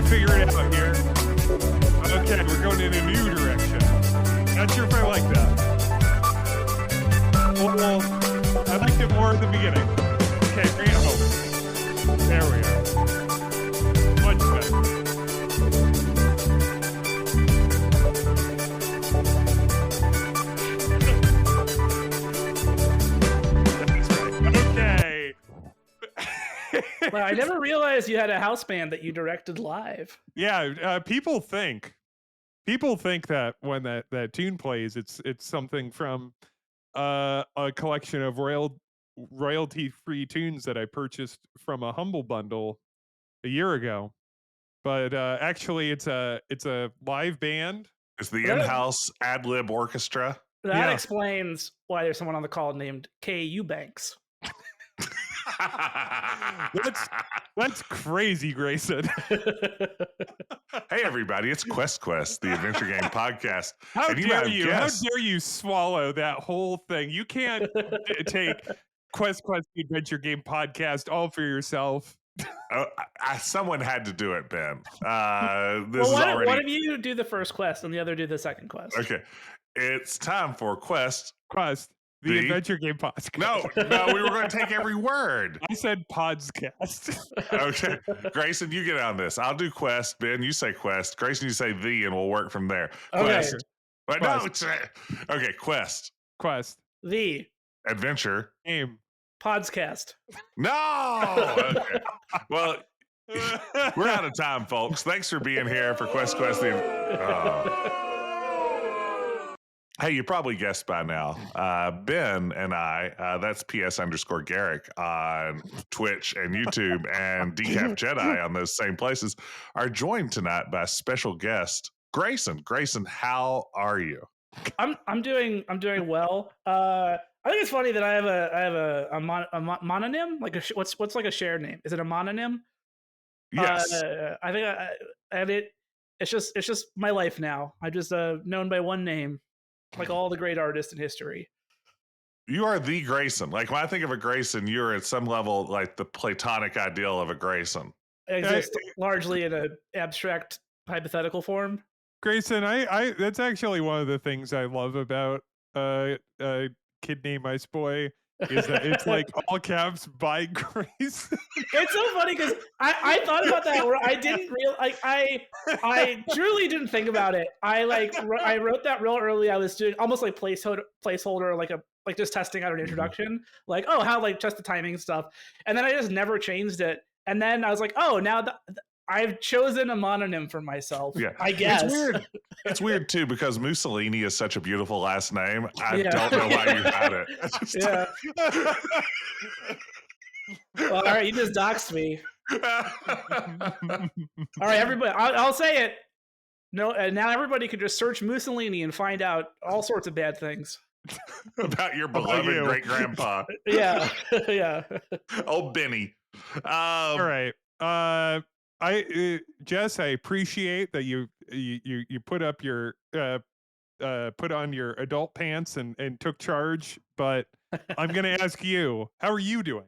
figure it out here. Okay, we're going in a new direction. Not sure if I like that. Well, I liked it more in the beginning. Okay, bring it home. There we are. Much better. That's right. Okay. Well, I never realized you had a house band that you directed live. Yeah, people think that when that tune plays, it's something from a collection of royalty-free tunes that I purchased from a Humble Bundle a year ago. But actually, it's a live band. It's the in-house ad-lib orchestra. That explains why there's someone on the call named K. Eubanks. That's crazy, Grayson. Hey, everybody, it's Quest, the adventure game podcast. How dare you? How dare you swallow that whole thing? You can't take Quest, the adventure game podcast all for yourself. Someone had to do it, Ben. One of you do the first quest and the other do the second quest. Okay. It's time for Quest, the adventure game podcast. No, we were going to take every word. I said podscast. Okay. Grayson, you get on this. I'll do Quest. Ben, you say Quest. Grayson, you say the, and we'll work from there. Okay. But no, it's okay. Quest. The adventure game podscast. No. Okay. Well, we're out of time, folks. Thanks for being here for Quest. Hey, you probably guessed by now. Ben and I, that's PS_Garrick on Twitch and YouTube, and Decaf Jedi on those same places, are joined tonight by special guest Grayson. Grayson, how are you? I'm doing well. I think it's funny that I have a mononym. Like what's like a shared name? Is it a mononym? Yes. I think it's just my life now. I'm just known by one name. Like all the great artists in history. You are the Grayson. Like when I think of a Grayson, you're at some level like the platonic ideal of a Grayson. Exist largely in an abstract hypothetical form. Grayson, I that's actually one of the things I love about kid named Ice Boy is that it's like all caps by Grayson. It's so funny because I thought about that where I didn't I truly didn't think about it. I wrote that real early. I was doing almost like placeholder like just testing out an introduction, like how test the timing and stuff, and then I just never changed it. And then I was like, now I've chosen a mononym for myself. Yeah, I guess. It's weird too because Mussolini is such a beautiful last name. I don't know why you had it. Yeah. Well, all right, you just doxed me. All right, everybody, I'll say it. No, now everybody can just search Mussolini and find out all sorts of bad things about your beloved great grandpa. Yeah. Oh, Benny. All right. Jess, I appreciate that you put up your put on your adult pants and took charge, but I'm going to ask you, how are you doing?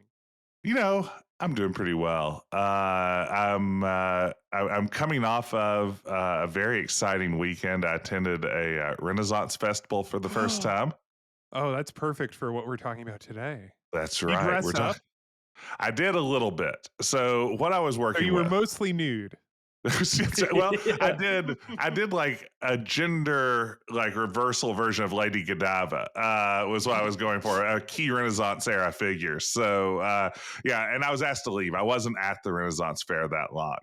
I'm doing pretty well. I'm coming off of a very exciting weekend. I attended a Renaissance festival for the first time. Oh, that's perfect for what we're talking about today. That's right. You dress up? I did a little bit. So what I was working you were mostly nude. Well, I did like a gender reversal version of Lady Godiva was what I was going for, a key Renaissance era figure. So and I was asked to leave. I wasn't at the Renaissance fair that long.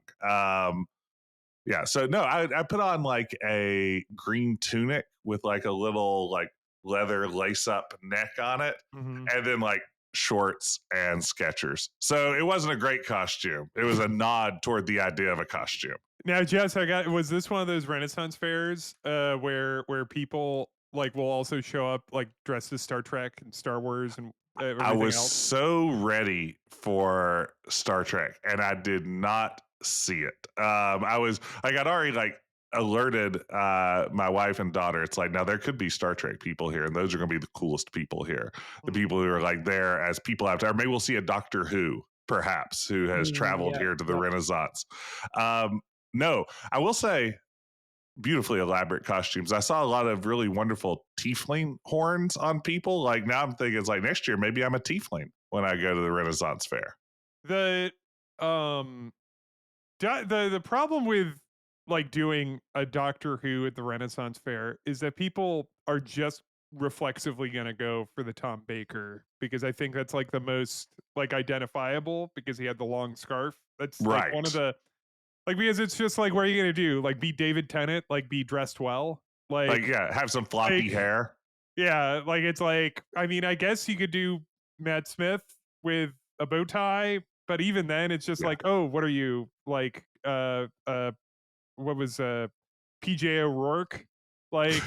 So no, I put on like a green tunic with like a little like leather lace up neck on it, and then like shorts and Skechers. So it wasn't a great costume. It was a nod toward the idea of a costume. Now, Jess, was this one of those Renaissance fairs where people like will also show up like dressed as Star Trek and Star Wars and everything I was else? so ready for Star Trek and I did not see it. I'd already like alerted my wife and daughter. It's like, now there could be Star Trek people here, and those are going to be the coolest people here. The people who are like there as people after, or maybe we'll see a Doctor Who, perhaps, who has traveled here to the Renaissance. No, I will say beautifully elaborate costumes. I saw a lot of really wonderful tiefling horns on people. Like now I'm thinking it's like next year, maybe I'm a tiefling when I go to the Renaissance Fair. The um the problem with like doing a Doctor Who at the Renaissance Fair is that people are just reflexively going to go for the Tom Baker because I think that's like the most like identifiable because he had the long scarf. That's like one of Right. the like because it's just like what are you going to do? Like be David Tennant, like be dressed well? Like, Like yeah, have some floppy like hair. yeah, like it's like I mean, I guess you could do Matt Smith with a bow tie, but even then it's just Yeah. like, "Oh, what are you? Like what was PJ O'Rourke?" Like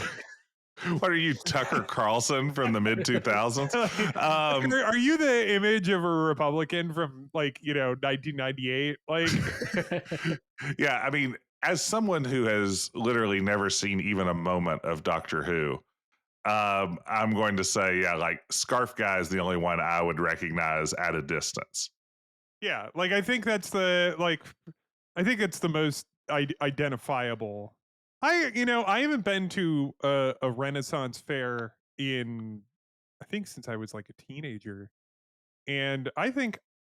What are you, Tucker Carlson from the mid 2000s? like, are you the image of a Republican from like, 1998? Like Yeah, I mean, as someone who has literally never seen even a moment of Doctor Who, I'm going to say, yeah, like Scarf Guy is the only one I would recognize at a distance. yeah, like I think that's the like I think it's the most identifiable. I haven't been to a Renaissance fair in I think since I was like a teenager, and I think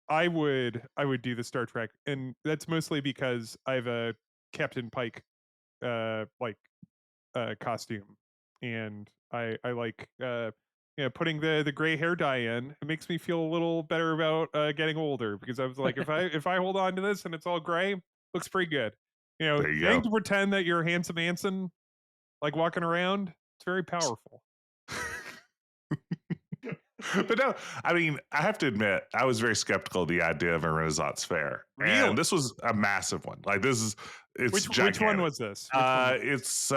I would do the Star Trek, and that's mostly because I have a Captain Pike like costume, and I like putting the gray hair dye in. It makes me feel a little better about getting older because I was like if I hold on to this and it's all gray, looks pretty good. There you Getting go. to pretend that you're handsome Anson, like walking around, it's very powerful. But no, I mean, I have to admit, I was very skeptical of the idea of a Renaissance fair, Really? and this was a massive one. Like it's Which one gigantic. was this? Which one was It's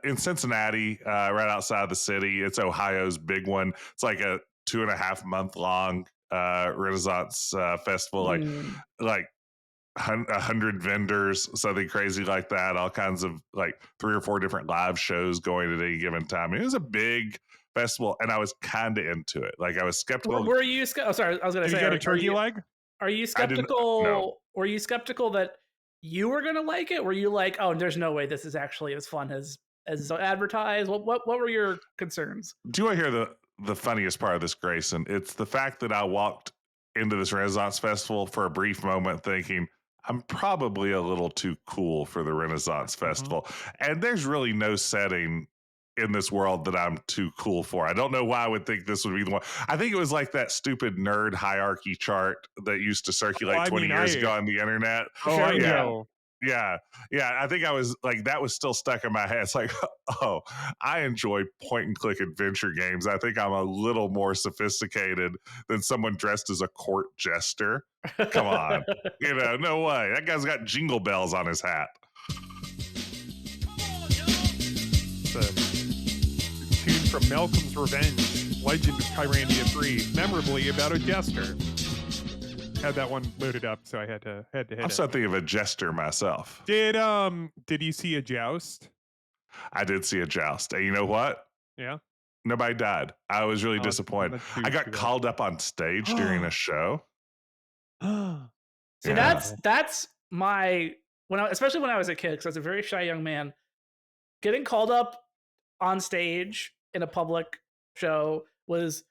in Cincinnati, right outside the city. It's Ohio's big one. It's like a 2.5 month long Renaissance festival. Mm. Like 100 vendors, something crazy like that. All kinds of like 3 or 4 different live shows going at any given time. It was a big festival, and I was kind of into it. Like I was skeptical. Were you? Oh, sorry. I was going to Did you say, get a turkey leg? are you I didn't know. skeptical? Were you skeptical that you were going to like it? Were you like, oh, there's no way this is actually as fun as advertised? What were your concerns? Do I hear the funniest part of this, Grayson? It's the fact that I walked into this Renaissance festival for a brief moment thinking I'm probably a little too cool for the Renaissance festival. And there's really no setting in this world that I'm too cool for. I don't know why I would think this would be the one. I think it was like that stupid nerd hierarchy chart that used to circulate 20 years ago on the internet. Oh, Sure, I yeah. know. Yeah. I think I was like, that was still stuck in my head. It's like, oh, I enjoy point and click adventure games. I think I'm a little more sophisticated than someone dressed as a court jester. Come on. No way. That guy's got jingle bells on his hat. The tune from Malcolm's Revenge, Legend of Kyrandia 3, memorably about a jester. Had that one loaded up, so I had to hit I'm it. something of a jester myself. Did you see a joust? I did see a joust. And you know what? Yeah. Nobody died. I was really disappointed. I got called up on stage during a show. See, that's my especially when I was a kid, because I was a very shy young man. Getting called up on stage in a public show was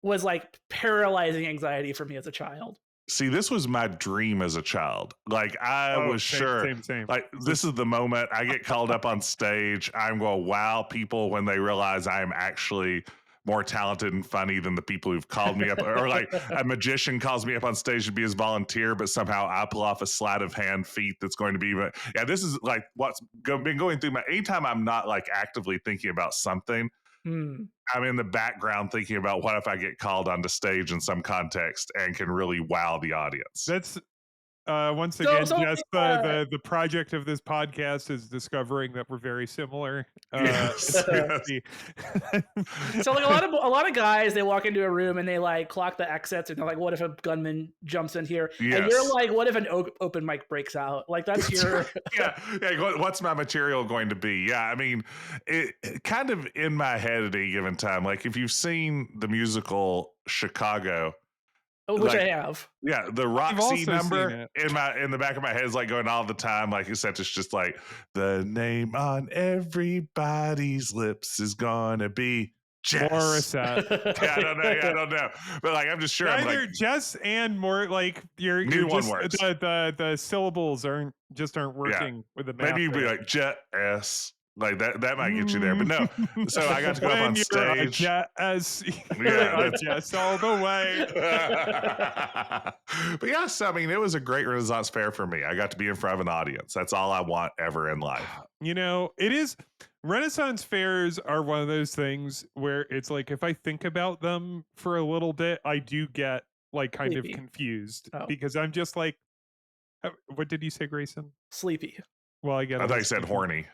like paralyzing anxiety for me as a child. See, this was my dream as a child. Like I was sure, same. like this is the moment I get called up on stage. I'm going to wow people when they realize I am actually more talented and funny than the people who've called me up. Or like a magician calls me up on stage to be his volunteer, but somehow I pull off a sleight of hand feat that's going to be. Yeah, this is like what's been going through my. Anytime I'm not like actively thinking about something, I'm in the background thinking about what if I get called onto stage in some context and can really wow the audience. That's once again, Jess, the project of this podcast is discovering that we're very similar. Yes. So like a lot of guys, they walk into a room and they like clock the exits and they're like, what if a gunman jumps in here? Yes. And you're like, what if an open mic breaks out? Like that's your yeah. What's my material going to be? Yeah, I mean, it kind of in my head at any given time. Like if you've seen the musical Chicago, which like, I have. Yeah, the I've Roxy also number seen it. in the back of my head is like going all the time. Like you said, it's just like the name on everybody's lips is gonna be Jess. Morissette. Yeah, I don't know. Yeah, I don't know. But like, I'm just sure. I'm Either like, Jess and more like you're Neither one just works. the syllables aren't yeah, working with the math. maybe you'd be there. like Jess. Like that might get you there. But no. So I got to go up When on you're a stage. Jess, Yeah, a that's Jess all the way. But yes, I mean, it was a great Renaissance fair for me. I got to be in front of an audience. That's all I want ever in life. You know, it is. Renaissance fairs are one of those things where it's like if I think about them for a little bit, I do get like kind Sleepy. of confused Oh. because I'm just like, what did you say, Grayson? Sleepy. Well, I get. I thought you said horny.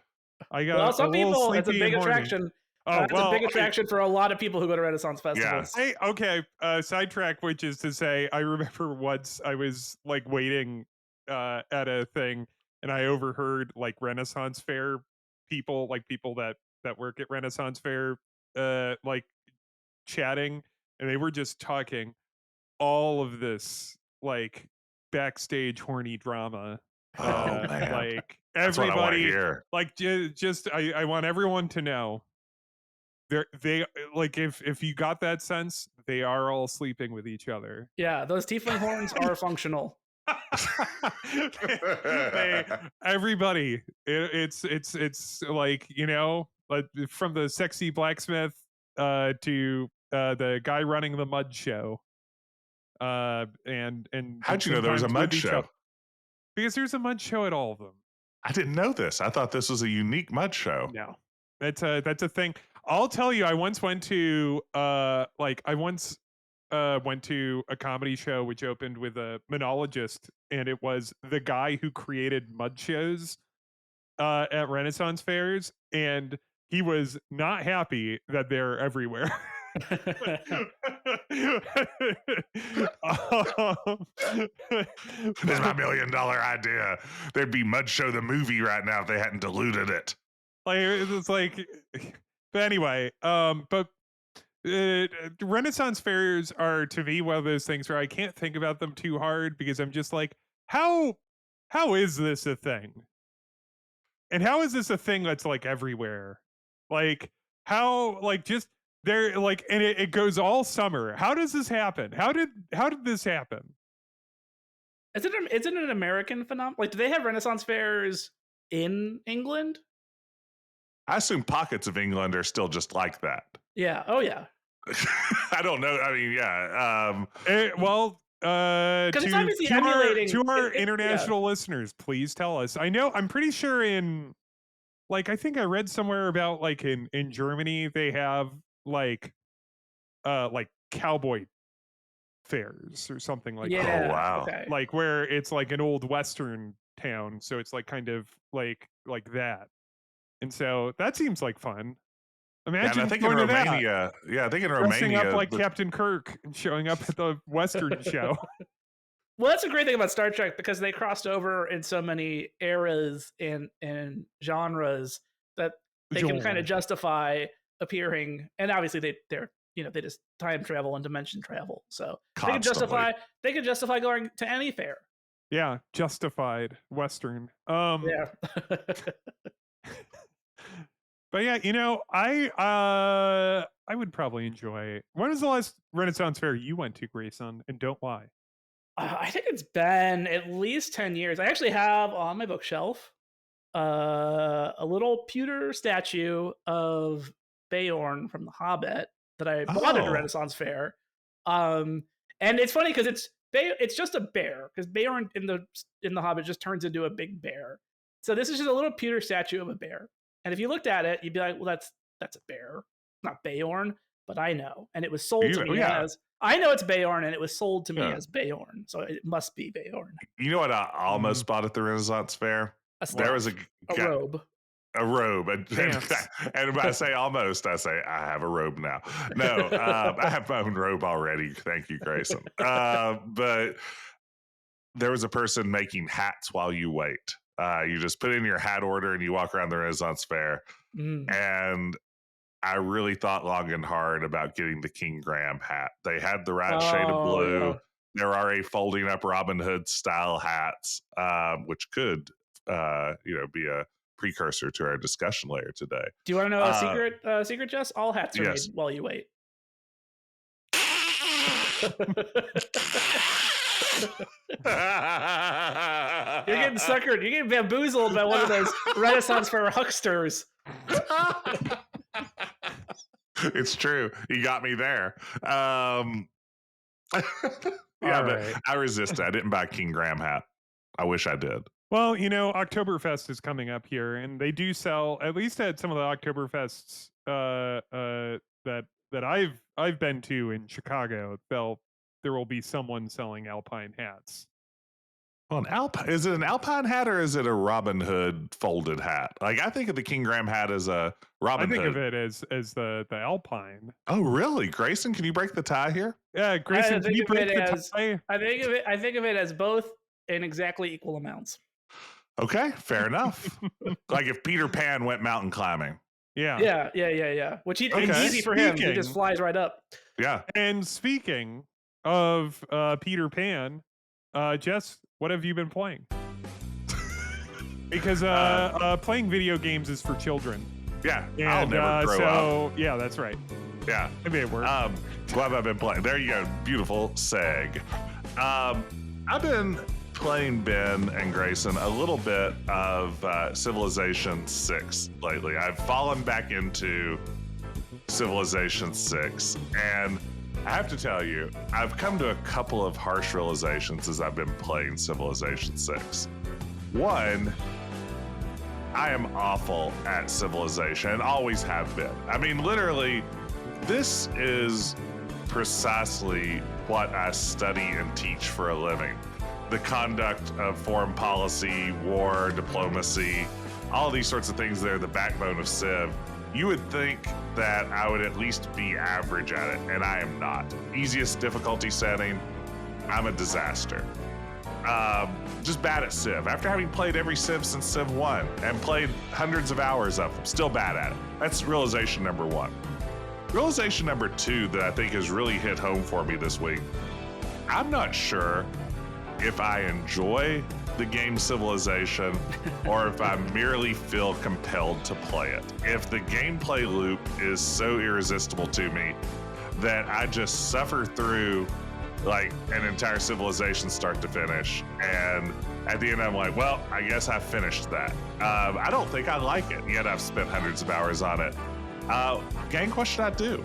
I got. Well, some little people, it's a sleepy big and horny. attraction. Oh, It's a big attraction for a lot of people who go to Renaissance festivals. Yes. Okay, sidetrack, which is to say, I remember once I was like waiting at a thing, and I overheard like Renaissance fair people, like people that work at Renaissance fair, like chatting, and they were just talking all of this like backstage horny drama. Oh man, Like that's what I want to everybody, hear. like just I want everyone to know they like if you got that sense, they are all sleeping with each other. Yeah, those tiefling horns are functional. Everybody, it's like, you know, like from the sexy blacksmith to the guy running the mud show, and How'd you know there was a sometimes mud with each show? other. Because there's a mud show at all of them. I didn't know this. I thought this was a unique mud show. No, that's a thing. I'll tell you. I once went to went to a comedy show which opened with a monologist, and it was the guy who created mud shows at Renaissance fairs, and he was not happy that they're everywhere. This is my $1 million idea. There'd be Mud Show the movie right now if they hadn't diluted it. Like it's like, but anyway, but Renaissance fairs are to me one of those things where I can't think about them too hard because I'm just like, how is this a thing? And how is this a thing that's like everywhere? Like how like just there like and it goes all summer. How does this happen? How did this happen? Is it an American phenomenon? Like, do they have Renaissance fairs in England? I assume pockets of England are still just like that. Yeah. Oh, yeah. I don't know. I mean, yeah. Well, it's obviously emulating to our it, international listeners, please tell us. I know, I'm pretty sure in like I think I read somewhere about like in Germany they have like cowboy fairs or something like that. Yeah. Oh, wow. Okay. Like where it's like an old western town, so it's like kind of like that. And so that seems like fun. Imagine I think in going to that, Romania. Yeah, I think in dressing Romania. up like Captain Kirk and showing up at the Western show. Well, that's a great thing about Star Trek because they crossed over in so many eras and genres that they can kind of justify appearing. And obviously, they're they just time travel and dimension travel, so Constantly. they can justify going to any fair. Yeah, justified Western. Yeah. But yeah, you know, I would probably enjoy. When was the last Renaissance fair you went to, Grayson? And don't lie. I think it's been at least 10 years. I actually have on my bookshelf a little pewter statue of Beorn from The Hobbit that I bought at a Renaissance fair. And it's funny because it's just a bear, because Beorn in the Hobbit just turns into a big bear. So this is just a little pewter statue of a bear. And if you looked at it, you'd be like, well, that's a bear, not Beorn, but I know. And it was sold to me as, I know it's Beorn, and it was sold to me as Beorn. So it must be Beorn. You know what I almost bought at the Renaissance fair? There was a robe. A robe. And when I say almost, I say I have a robe now. No, I have my own robe already. Thank you, Grayson. But there was a person making hats while you wait. You just put in your hat order and you walk around the Renaissance fair. And I really thought long and hard about getting the King Graham hat. They had the right shade of blue. there are a folding up Robin Hood style hats, which could, be a precursor to our discussion later today. Do you want to know a secret, Jess? All hats are made Yes. while you wait. You're getting suckered. You're getting bamboozled by one of those Renaissance fair hucksters. It's true. You got me there. But I resisted. I didn't buy a King Graham hat. I wish I did. Well, Oktoberfest is coming up here, and they do sell, at least at some of the Oktoberfests that I've been to in Chicago. There will be someone selling Alpine hats. Well, is it an Alpine hat or is it a Robin Hood folded hat? Like, I think of the King Graham hat as a Robin Hood. I think of it as the Alpine. Oh, really? Grayson, can you break the tie here? Yeah, Grayson, can you break the tie? I think of it as both in exactly equal amounts. Okay, fair enough. Like if Peter Pan went mountain climbing. Yeah. Which it's easy for him. He just flies right up. Yeah. And speaking of Peter Pan, Jess, what have you been playing? Because playing video games is for children. Yeah, and, I'll never grow up. Yeah, that's right. Yeah. Maybe it works. What have I been playing? There you go. Beautiful seg. I've been playing, Ben and Grayson, a little bit of Civilization 6 lately. I've fallen back into Civilization 6, and I have to tell you, I've come to a couple of harsh realizations as I've been playing Civilization 6. One, I am awful at Civilization and always have been. I mean, literally, this is precisely what I study and teach for a living. The conduct of foreign policy, war, diplomacy, all these sorts of things that are the backbone of Civ. You would think that I would at least be average at it, and I am not. Easiest difficulty setting, I'm a disaster. Just bad at Civ. After having played every Civ since Civ 1 and played hundreds of hours of them, still bad at it. That's realization number one. Realization number two that I think has really hit home for me this week, I'm not sure if I enjoy the game Civilization or if I merely feel compelled to play it. If the gameplay loop is so irresistible to me that I just suffer through like an entire civilization start to finish, and at the end I'm like, well, I guess I finished that. I don't think I like it, yet I've spent hundreds of hours on it. Gang, what should I do?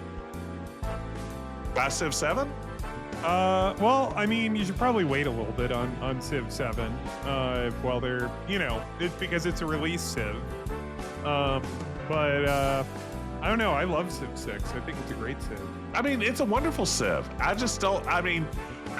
Buy Civ 7? Well, I mean, you should probably wait a little bit on Civ 7 while they're, it's because it's a release Civ. But I don't know. I love Civ 6. I think it's a great Civ. I mean, it's a wonderful Civ. I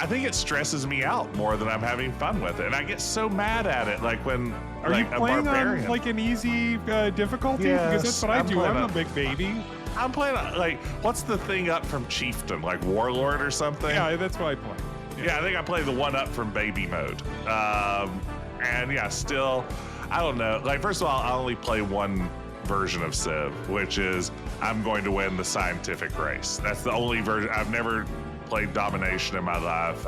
think it stresses me out more than I'm having fun with it. And I get so mad at it. Like when Are you playing on like an easy difficulty? Yes, because that's what I do. I'm a big baby. I'm playing like, what's the thing up from Chieftain? Like Warlord or something? Yeah, that's what I play. Yeah, I think I play the one up from baby mode. And yeah, still, I don't know. Like, first of all, I only play one version of Civ, which is I'm going to win the scientific race. That's the only version. I've never played domination in my life.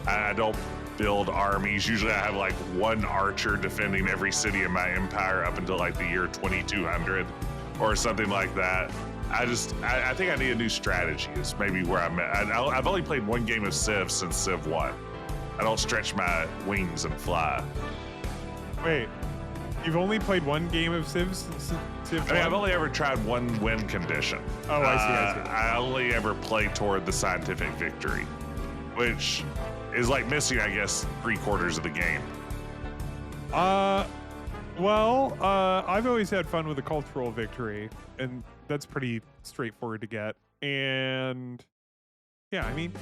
I don't build armies. Usually I have like one archer defending every city in my empire up until like the year 2200 or something like that. I think I need a new strategy is maybe where I'm at. I've only played one game of Civ since Civ 1. I don't stretch my wings and fly. Wait, you've only played one game of Civ since Civ 1? I mean, I've only ever tried one win condition. Oh, I see. I only ever play toward the scientific victory, which is like missing, I guess, 3/4 of the game. Well, I've always had fun with the cultural victory, and that's pretty straightforward to get. And yeah, I mean,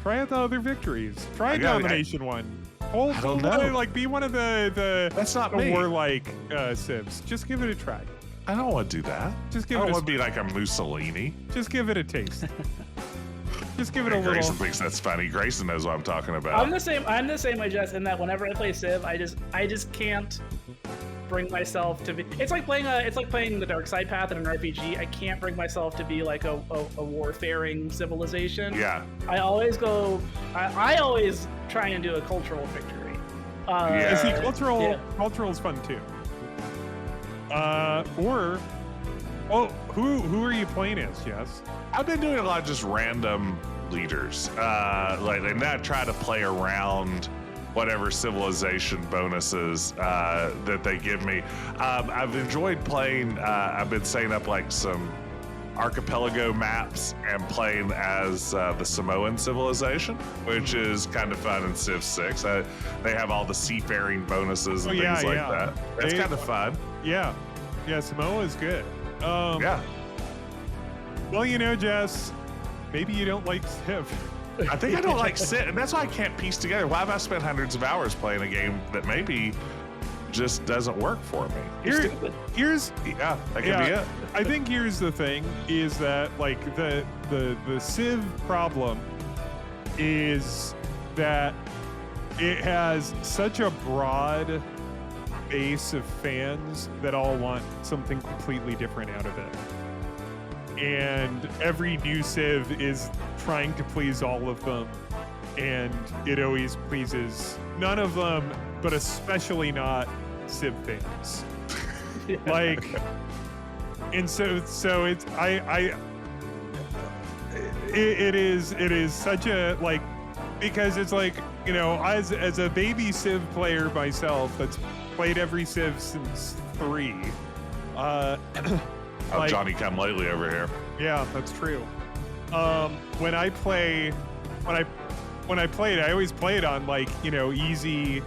try out the other victories. Try a domination one. I don't know. Like, be one of the That's not me. warlike civs. Just give it a try. I don't want to do that. Just give I it. don't want to be like a Mussolini. Just give it a taste. Just give it a little. Grayson thinks that's funny. Grayson knows what I'm talking about. I'm the same way, Jess, in that whenever I play Civ, I just can't bring myself to be. It's like playing the dark side path in an RPG. I can't bring myself to be like a warfaring civilization. Yeah. I always go. I always try and do a cultural victory. See, cultural is fun too. Who are you playing as, Jess? I've been doing a lot of just random leaders, and not try to play around whatever civilization bonuses that they give me. I've enjoyed playing. I've been setting up like some archipelago maps and playing as the Samoan civilization, which is kind of fun in Civ 6. They have all the seafaring bonuses and things like that. That's kind of fun. Yeah, Samoa is good. Yeah. Well, Jess, maybe you don't like Civ. I think I don't like Civ, and that's why I can't piece together. Why have I spent hundreds of hours playing a game that maybe just doesn't work for me? That could be it. I think here's the thing: is that like the Civ problem is that it has such a broad base of fans that all want something completely different out of it. And every new Civ is trying to please all of them, and it always pleases none of them, but especially not Civ fans. Like, and so it's it is such a like, because it's like, as a baby Civ player myself that's played every Civ since 3. Like, Johnny come lately over here. Yeah, that's true. When I play it, I always play it on like, easy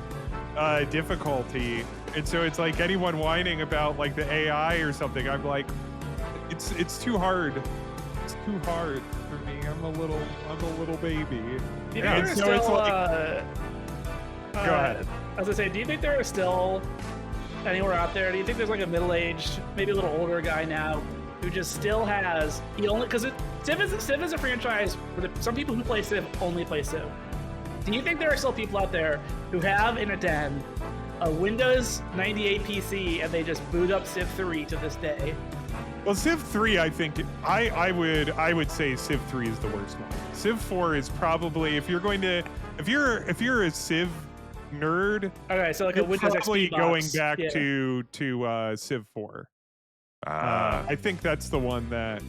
difficulty. And so it's like anyone whining about like the AI or something, I'm like, it's too hard. It's too hard for me. I'm a little baby. And so it's like, go ahead. As I say, do you think there are still anywhere out there? Do you think there's like a middle-aged, maybe a little older guy now who just still has because Civ is a franchise where some people who play Civ only play Civ. Do you think there are still people out there who have in a den a Windows 98 PC and they just boot up Civ 3 to this day? Well, Civ 3, I think I would say Civ 3 is the worst one. Civ 4 is probably, if you're a Civ nerd, okay, so like a Windows probably XP going box. back to Civ 4. I think that's the one that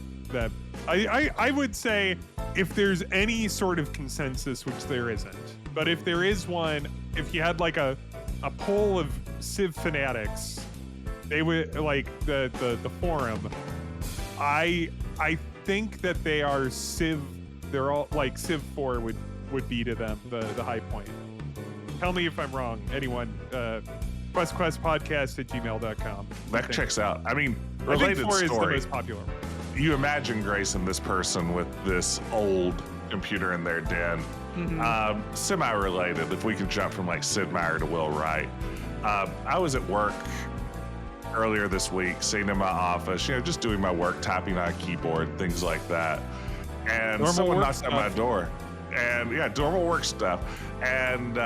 I would say, if there's any sort of consensus, which there isn't, but if there is one, if you had like a poll of Civ fanatics, they would like the forum. I think that they are Civ. They're all like Civ 4 would be to them the high point. Tell me if I'm wrong. Anyone, questpodcast@gmail.com. That checks out. I mean, I think related 4 story. is the most popular. You imagine, Grayson, this person with this old computer in their den. Mm-hmm. Semi-related, if we could jump from like Sid Meier to Will Wright. I was at work earlier this week, sitting in my office, just doing my work, typing on a keyboard, things like that. And Normal someone work knocked on my door. And normal work stuff. And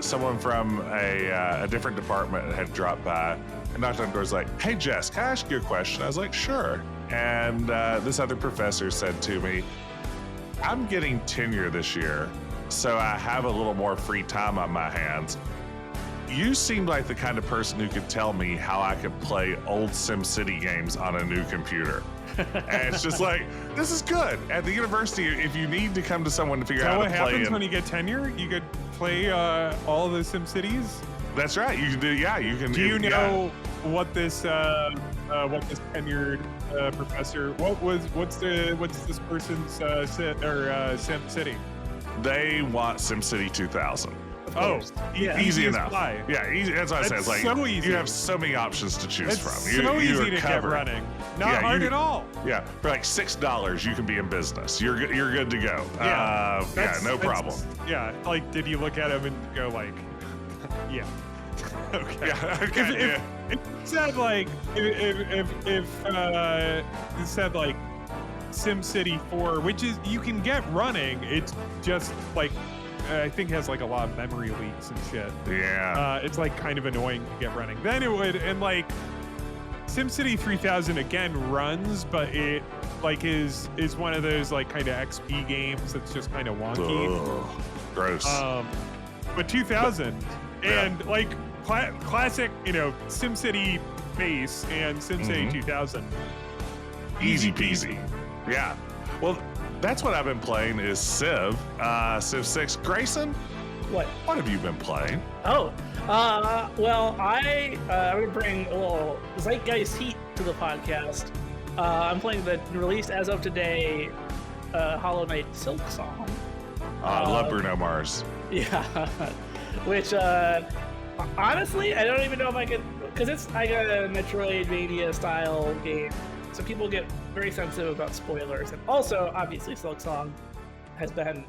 someone from a different department had dropped by and knocked on the door. Was like, "Hey, Jess, can I ask you a question?" I was like, "Sure." And this other professor said to me, "I'm getting tenure this year, so I have a little more free time on my hands. You seem like the kind of person who could tell me how I could play old SimCity games on a new computer." And it's just like, this is good. At the university, if you need to come to someone to figure out how to play, what happens when you get tenure? You could play all the SimCities. That's right. You can do. Yeah, you can. Do you know what this tenured professor? What's this person's SimCity? They want SimCity 2000. Easy enough. Yeah, easy. That's what I said. It's like, so easy. You have so many options to choose from. So easy to get running. Not hard at all. Yeah, for like $6, you can be in business. You're good to go. No problem. Yeah, like, did you look at him and go like, yeah, okay. Yeah, okay. If it said like, if it said like SimCity 4, which is you can get running. It's just like I think has like a lot of memory leaks and shit. Yeah. It's like kind of annoying to get running. Then it would, and like SimCity 3000 again runs, but it like is one of those like kind of XP games that's just kind of wonky. Ugh, gross. But 2000 and like classic, you know, SimCity base and SimCity 2000. Easy peasy. Yeah. Well, that's what I've been playing is Civ 6. Grayson, What? what have you been playing? Oh, well, I'm gonna bring a little zeitgeist heat to the podcast. I'm playing the release as of today, Hollow Knight Silk Song. I love Bruno Mars. Yeah, which honestly, I don't even know if I could, because it's like a Metroidvania style game, so people get very sensitive about spoilers. And also, obviously, Silk Song has been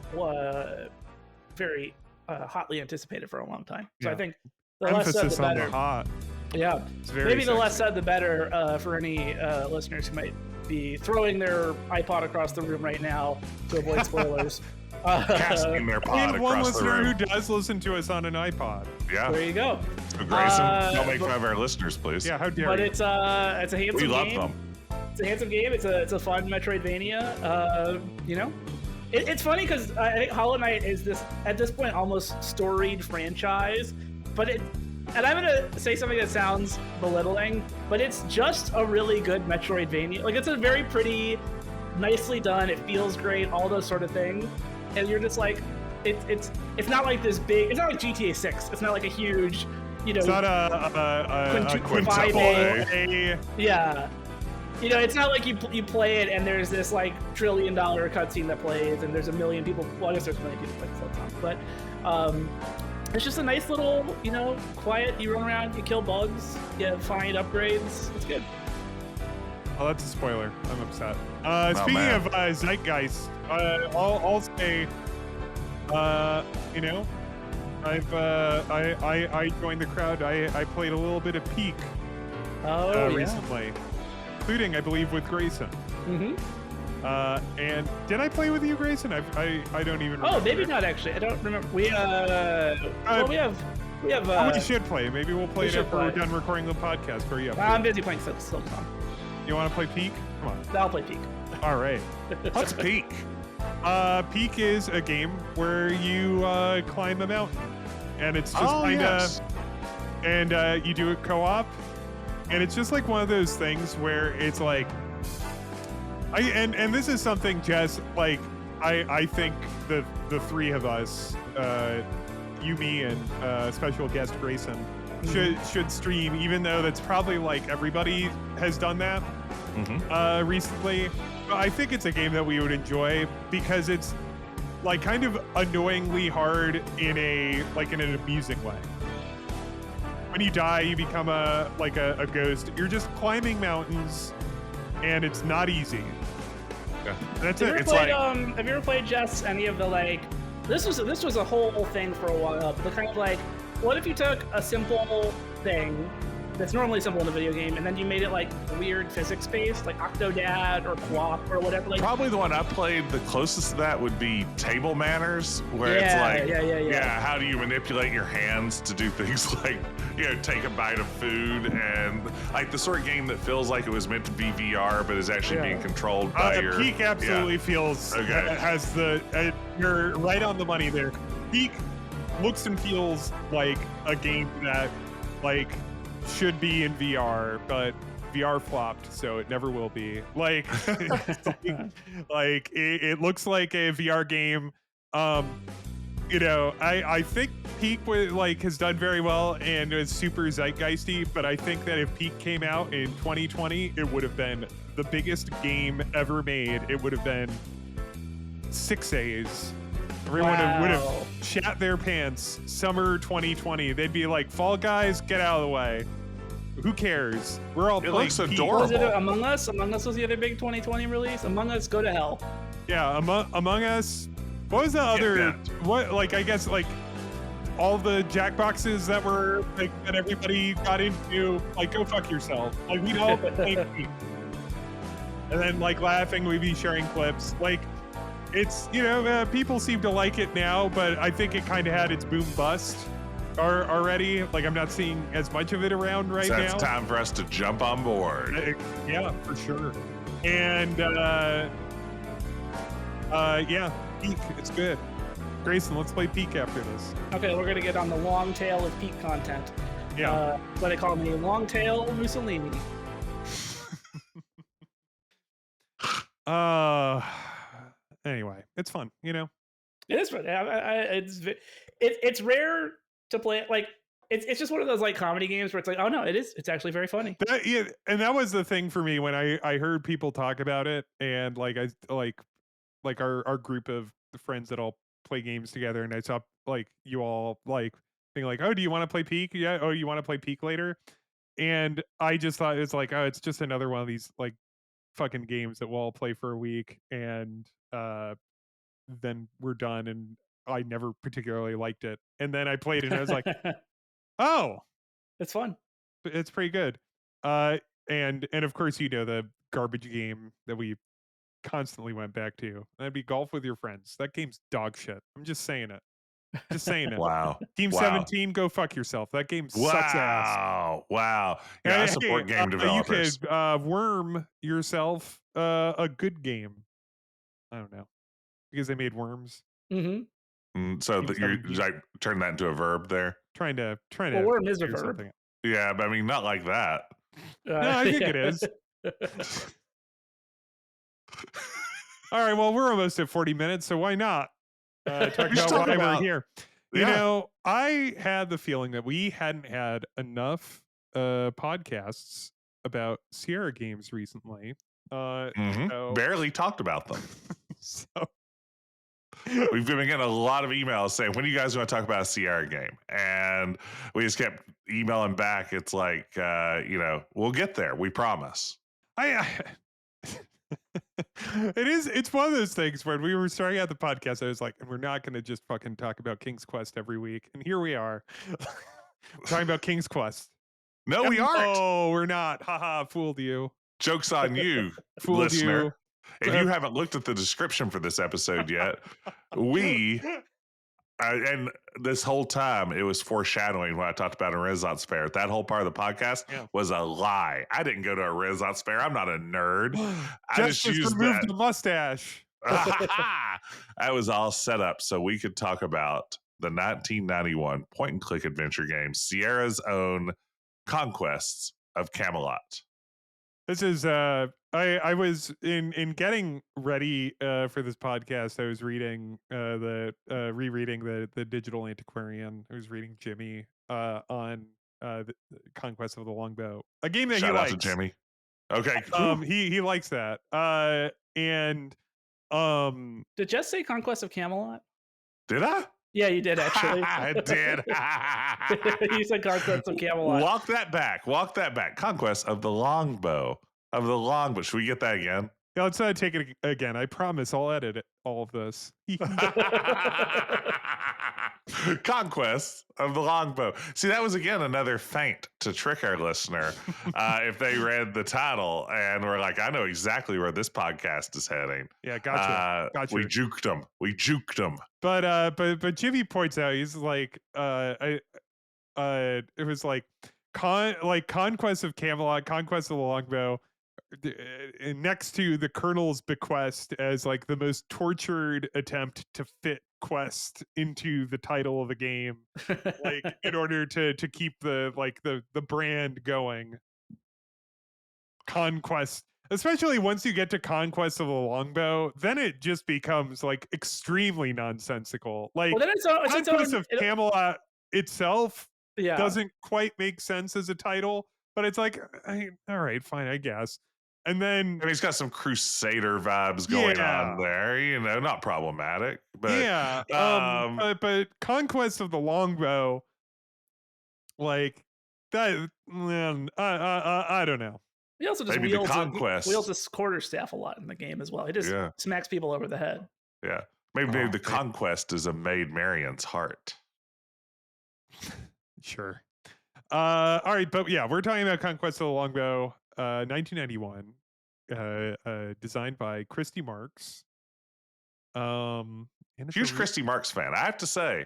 very hotly anticipated for a long time. So I think the less said, the better. Hot. Yeah, maybe the less said, the better for any listeners who might be throwing their iPod across the room right now to avoid spoilers. Casting their pod And one across the listener room. who does listen to us on an iPod. Yeah. There you go. So Grayson, don't make fun of our listeners, please. Yeah, how dare But you? it's a handsome We love game. them. It's a handsome game. It's a fun Metroidvania. You know, it's funny because I think Hollow Knight is this at this point almost storied franchise, but and I'm gonna say something that sounds belittling, but it's just a really good Metroidvania. Like it's a very pretty, nicely done. It feels great. All those sort of things, and you're just like, it's not like this big. It's not like GTA 6. It's not like a huge, you know. It's not a quintuple A. Yeah. You know, it's not like you play it and there's this like $1 trillion cutscene that plays and there's a million people. Well, I guess there's a million people playing Silk Song, but it's just a nice little, you know, quiet. You run around, you kill bugs, you find upgrades. It's good. Oh, that's a spoiler. I'm upset. Speaking man. of Zeitgeist, I'll say, you know, I joined the crowd. I played a little bit of Peak recently, including, I believe, with Grayson. Mm-hmm. And did I play with you, Grayson? I don't even remember. Oh, maybe not actually. I don't remember. We well, we have. Oh, we should play. Maybe we'll play we it should after we're play. done recording the podcast. Hurry up. I'm busy playing Silk Song. You want to play Peak? Come on. I'll play Peak. All right. What's Peak? Peak is a game where you climb a mountain, and it's just kind of, yes. and you do it co-op, and it's just like one of those things where it's like, and this is something, Jess, like I think the three of us, you, me, and special guest Grayson, should stream, even though that's probably like everybody has done that recently. But I think it's a game that we would enjoy because it's like kind of annoyingly hard in an amusing way. When you die, you become a ghost. You're just climbing mountains, and it's not easy. Yeah. That's Have it. you It's ever played, like have you ever played, Jess, any of the like? This was a whole thing for a while. But the kind of like, what if you took a simple thing that's normally simple in a video game, and then you made it like weird physics-based, like Octodad or Quap or whatever. Like, Probably the one I played the closest to that would be Table Manners, where it's Yeah, like, yeah. how do you manipulate your hands to do things like, you know, take a bite of food, and like the sort of game that feels like it was meant to be VR, but is actually being controlled by your Peak absolutely feels Okay. has the you're right on the money there. Peak looks and feels like a game that like should be in VR, but VR flopped, so it never will be. Like, it looks like a VR game. You know, I think Peak has done very well and is super zeitgeisty, but I think that if Peak came out in 2020, it would have been the biggest game ever made. It would have been 6 A's. Everyone would have shat their pants. Summer 2020. They'd be like, Fall Guys, get out of the way. Who cares? We're all It playing looks Peak. adorable. was it Among Us? Among Us was the other big 2020 release. Among Us, go to hell. Yeah, Among Us. What was the other? What, like, I guess like all the Jackboxes that were like that everybody got into. Like, go fuck yourself. Like, we'd all play Peak. And then like laughing, we'd be sharing clips. Like, It's, people seem to like it now, but I think it kind of had its boom bust already. Like, I'm not seeing as much of it around right So now. it's time for us to jump on board. Yeah, for sure. And yeah, Peak, it's good. Grayson, let's play Peak after this. Okay, we're gonna get on the long tail of Peak content. Yeah. What they call me, long tail Mussolini. Anyway, it's fun, It is fun. It's rare to play. Like, it's just one of those like comedy games where it's like, oh no, it's actually very funny. And that was the thing for me when I heard people talk about it, and like our group of friends that all play games together, and I saw like you all like being like, oh, do you want to play Peak? Yeah. Oh, you want to play Peak later? And I just thought it's like, oh, it's just another one of these like fucking games that we'll all play for a week, and then we're done. And I never particularly liked it, and then I played it and I was like, oh, it's fun. It's pretty good. And of course, the garbage game that we constantly went back to. That'd be golf with your friends. That game's dog shit. I'm just saying it. Just saying it. Wow. Team 17, go fuck yourself. That game sucks ass. Wow. Yeah, I support game developers. You could worm yourself a good game. I don't know. Because they made worms. Mm-hmm. So that you're like turn that into a verb there. Trying to. Well, worm is a verb. Something. Yeah, but I mean, not like that. No, I think it is. All right, well, we're almost at 40 minutes, so why not talk about why we're here? I had the feeling that we hadn't had enough podcasts about Sierra games recently. So barely talked about them. So we've been getting a lot of emails saying, when do you guys want to talk about a Sierra game? And we just kept emailing back. It's like, we'll get there. We promise. It's one of those things when we were starting out the podcast, I was like, we're not going to just fucking talk about King's Quest every week. And here we are talking about King's Quest. No, we aren't. Oh, we're not. Haha, fooled you. Joke's on you, listener. You. If you haven't looked at the description for this episode yet, and this whole time it was foreshadowing when I talked about a Renaissance fair. That whole part of the podcast was a lie. I didn't go to a Renaissance fair. I'm not a nerd. I just used removed the mustache. That was all set up so we could talk about the 1991 point-and-click adventure game, Sierra's own Conquests of Camelot. This is I was in getting ready for this podcast. I was reading rereading the Digital Antiquarian. I was reading Jimmy on the Conquest of the Longbow, a game that Shout he out likes. to Jimmy. Okay, he likes that. And did Jess say Conquest of Camelot? Did I? Yeah, you did actually. I did. You said Conquest of Camelot. Walk that back. Conquest of the Longbow. Should we get that again? Yeah, let's take it again. I promise I'll edit all of this. Conquest of the Longbow. See, that was again another feint to trick our listener if they read the title and were like, I know exactly where this podcast is heading. Yeah, gotcha. We juked them. But Jimmy points out, he's like, it was like Conquest of Camelot, Conquest of the Longbow, next to the Colonel's Bequest as like the most tortured attempt to fit quest into the title of a game, like in order to keep the brand going. Conquest, especially once you get to Conquest of the Longbow, then it just becomes like extremely nonsensical. Like, well, Conquest of Camelot itself doesn't quite make sense as a title, but it's like, all right, fine, I guess. And then he's got some Crusader vibes going on there, not problematic. But but Conquest of the Longbow, like that, man, I don't know. He also just wields his quarterstaff a lot in the game as well. He just smacks people over the head. Yeah, maybe the conquest is a Maid Marian's heart. Sure. All right, but yeah, we're talking about Conquest of the Longbow, 1991, designed by Christy Marks, Huge Christy Marks fan. I have to say,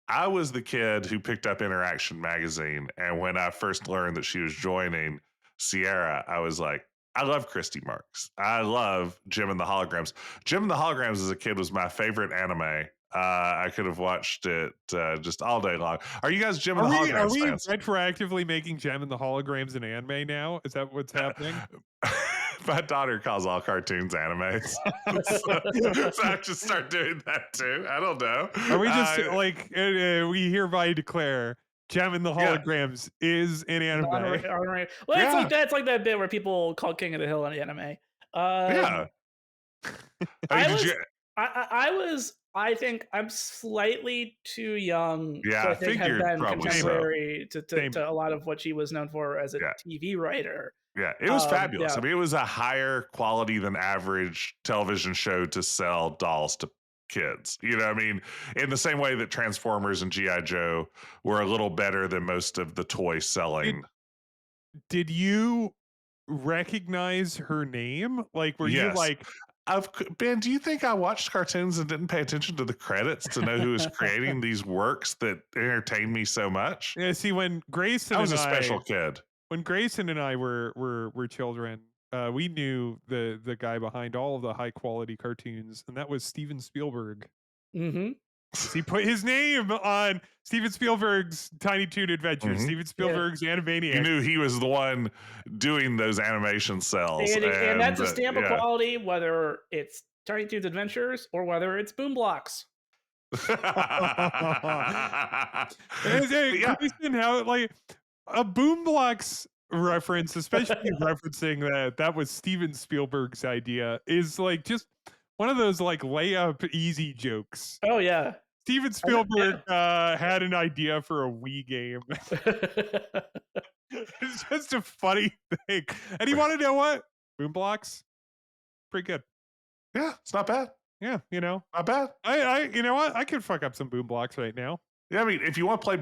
I was the kid who picked up Interaction magazine, and when I first learned that she was joining Sierra, I was like, I love Christy Marks. I love Jim and the Holograms. Jim and the Holograms as a kid was my favorite anime. I could have watched it just all day long. Are you guys Jim and the Holograms Are we fans? retroactively making Gem and the Holograms an anime now? Is that what's happening? My daughter calls all cartoons animes. so I should start doing that too. I don't know. Are we just we hereby declare Gem and the Holograms is an anime? Well, it's like that. It's like that bit where people call King of the Hill an anime. I think I'm slightly too young to have been contemporary to a lot of what she was known for as a TV writer. Yeah, it was fabulous. I mean, it was a higher quality than average television show to sell dolls to kids. You know what I mean? In the same way that Transformers and G.I. Joe were a little better than most of the toy selling. Did you recognize her name? Like, were you like... Ben, do you think I watched cartoons and didn't pay attention to the credits to know who was creating these works that entertained me so much? Yeah, see, when Grayson I was a special kid. When Grayson and I were children, we knew the guy behind all of the high quality cartoons, and that was Steven Spielberg. Mm-hmm. He put his name on Steven Spielberg's Tiny Toon Adventures, Steven Spielberg's Animaniacs. You knew he was the one doing those animation cells. And that's a stamp of quality, whether it's Tiny Toon's Adventures or whether it's Boom Blocks. Grayson, how like a Boom Blocks reference, especially referencing that was Steven Spielberg's idea, is like just one of those like layup easy jokes. Oh yeah. Steven Spielberg had an idea for a Wii game. It's just a funny thing. And you want to know what? Boom Blocks, pretty good. Yeah, it's not bad. Yeah, you know, not bad. I you know what? I could fuck up some Boom Blocks right now. Yeah, I mean, if you want to play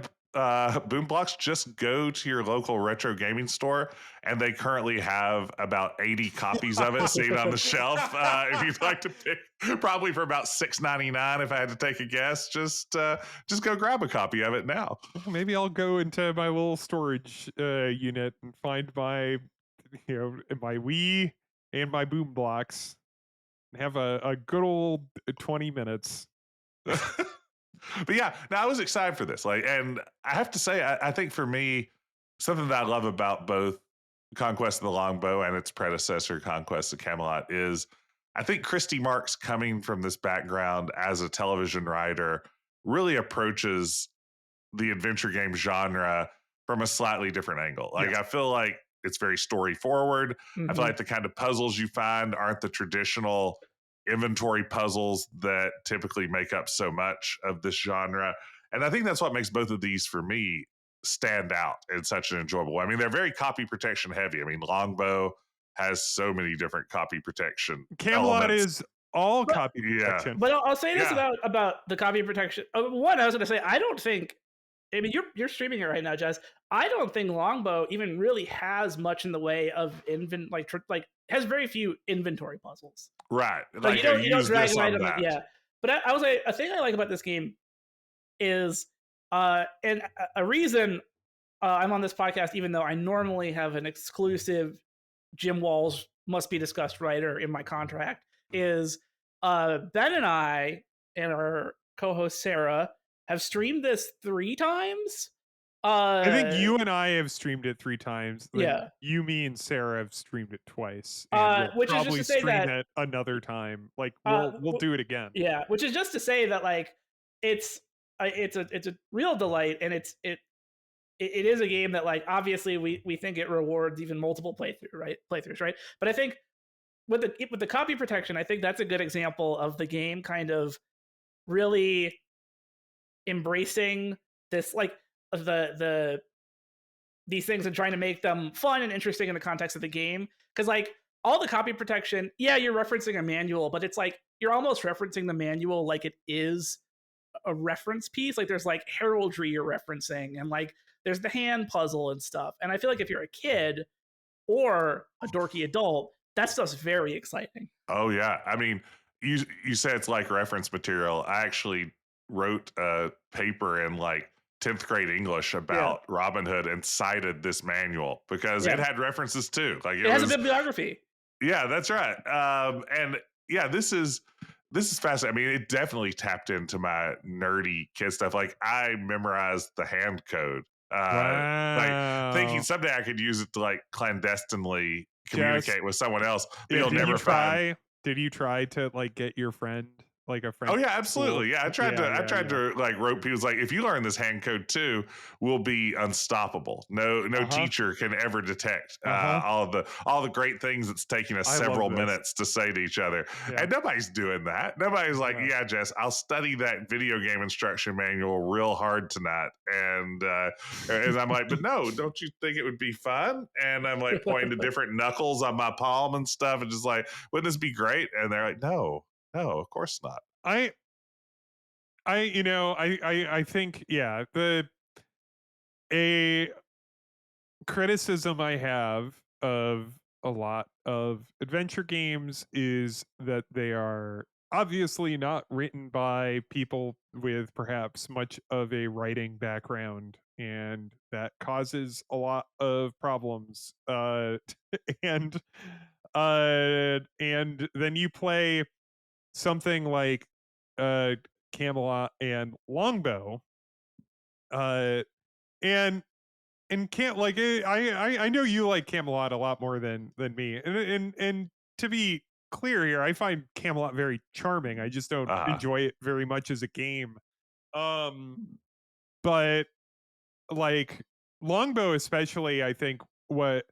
Boom Blocks, just go to your local retro gaming store, and they currently have about 80 copies of it sitting on the shelf. If you'd like to pick, probably for about $6.99, if I had to take a guess, just go grab a copy of it now. Maybe I'll go into my little storage unit and find my Wii and my Boom Blocks, and have a good old 20 minutes. But yeah, now I was excited for this. And I have to say, I think for me, something that I love about both Conquest of the Longbow and its predecessor, Conquest of Camelot, is I think Christy Marks, coming from this background as a television writer, really approaches the adventure game genre from a slightly different angle. I feel like it's very story forward. Mm-hmm. I feel like the kind of puzzles you find aren't the traditional inventory puzzles that typically make up so much of this genre. And I think that's what makes both of these, for me, stand out in such an enjoyable way. I mean, they're very copy protection heavy. I mean, Longbow has so many different copy protection. Camelot is all copy protection. But I'll say this about the copy protection. One, I was going to say, I don't think, I mean, you're streaming it right now, Jess. I don't think Longbow even really has much in the way of has very few inventory puzzles. Right. Like you don't drag an item. Yeah. But I will say, a thing I like about this game is, and a reason I'm on this podcast, even though I normally have an exclusive Jim Walls must be discussed writer in my contract, is Ben and I and our co-host Sarah have streamed this 3 times. I think you and I have streamed it 3 times. Yeah. You, me, and Sarah have streamed it twice. Which is just to say that it another time. Like we'll do it again. Yeah. Which is just to say that like it's a real delight, and it is a game that like obviously we think it rewards even multiple playthroughs, right? But I think with the copy protection, I think that's a good example of the game kind of really embracing this like these things and trying to make them fun and interesting in the context of the game. Because like all the copy protection, you're referencing a manual, but it's like you're almost referencing the manual like it is a reference piece. Like there's like heraldry you're referencing, and like there's the hand puzzle and stuff. And I feel like if you're a kid or a dorky adult, that stuff's very exciting. Oh yeah, I mean, you said it's like reference material. I actually wrote a paper in like 10th grade English about Robin Hood and cited this manual because it had references too. Like it has a bibliography. Yeah, that's right. And yeah, this is fascinating. I mean, it definitely tapped into my nerdy kid stuff. Like I memorized the hand code. Like thinking Wow. someday I could use it to like clandestinely Jess, communicate with someone else that you'll did never you find. try? Did you try to like get your friend, like a friend? Oh yeah, from school? absolutely. Yeah, I tried to like rope people's like, if you learn this hand code too, we'll be unstoppable. No Uh-huh. teacher can ever detect Uh-huh. all the great things it's taking us I love several this. minutes to say to each other. Yeah. And nobody's doing that. Nobody's like, Yeah. yeah, Jess, I'll study that video game instruction manual real hard tonight. And I'm like, but no, don't you think it would be fun? And I'm like pointing to different knuckles on my palm and stuff, and just like, wouldn't this be great? And they're like, no, of course not. I think, yeah, a criticism I have of a lot of adventure games is that they are obviously not written by people with perhaps much of a writing background, and that causes a lot of problems. And and then you play something like uh Camelot and Longbow, uh and can't like I know you like Camelot a lot more than me, and to be clear here, I find Camelot very charming. I just don't enjoy it very much as a game. But like Longbow especially, I think what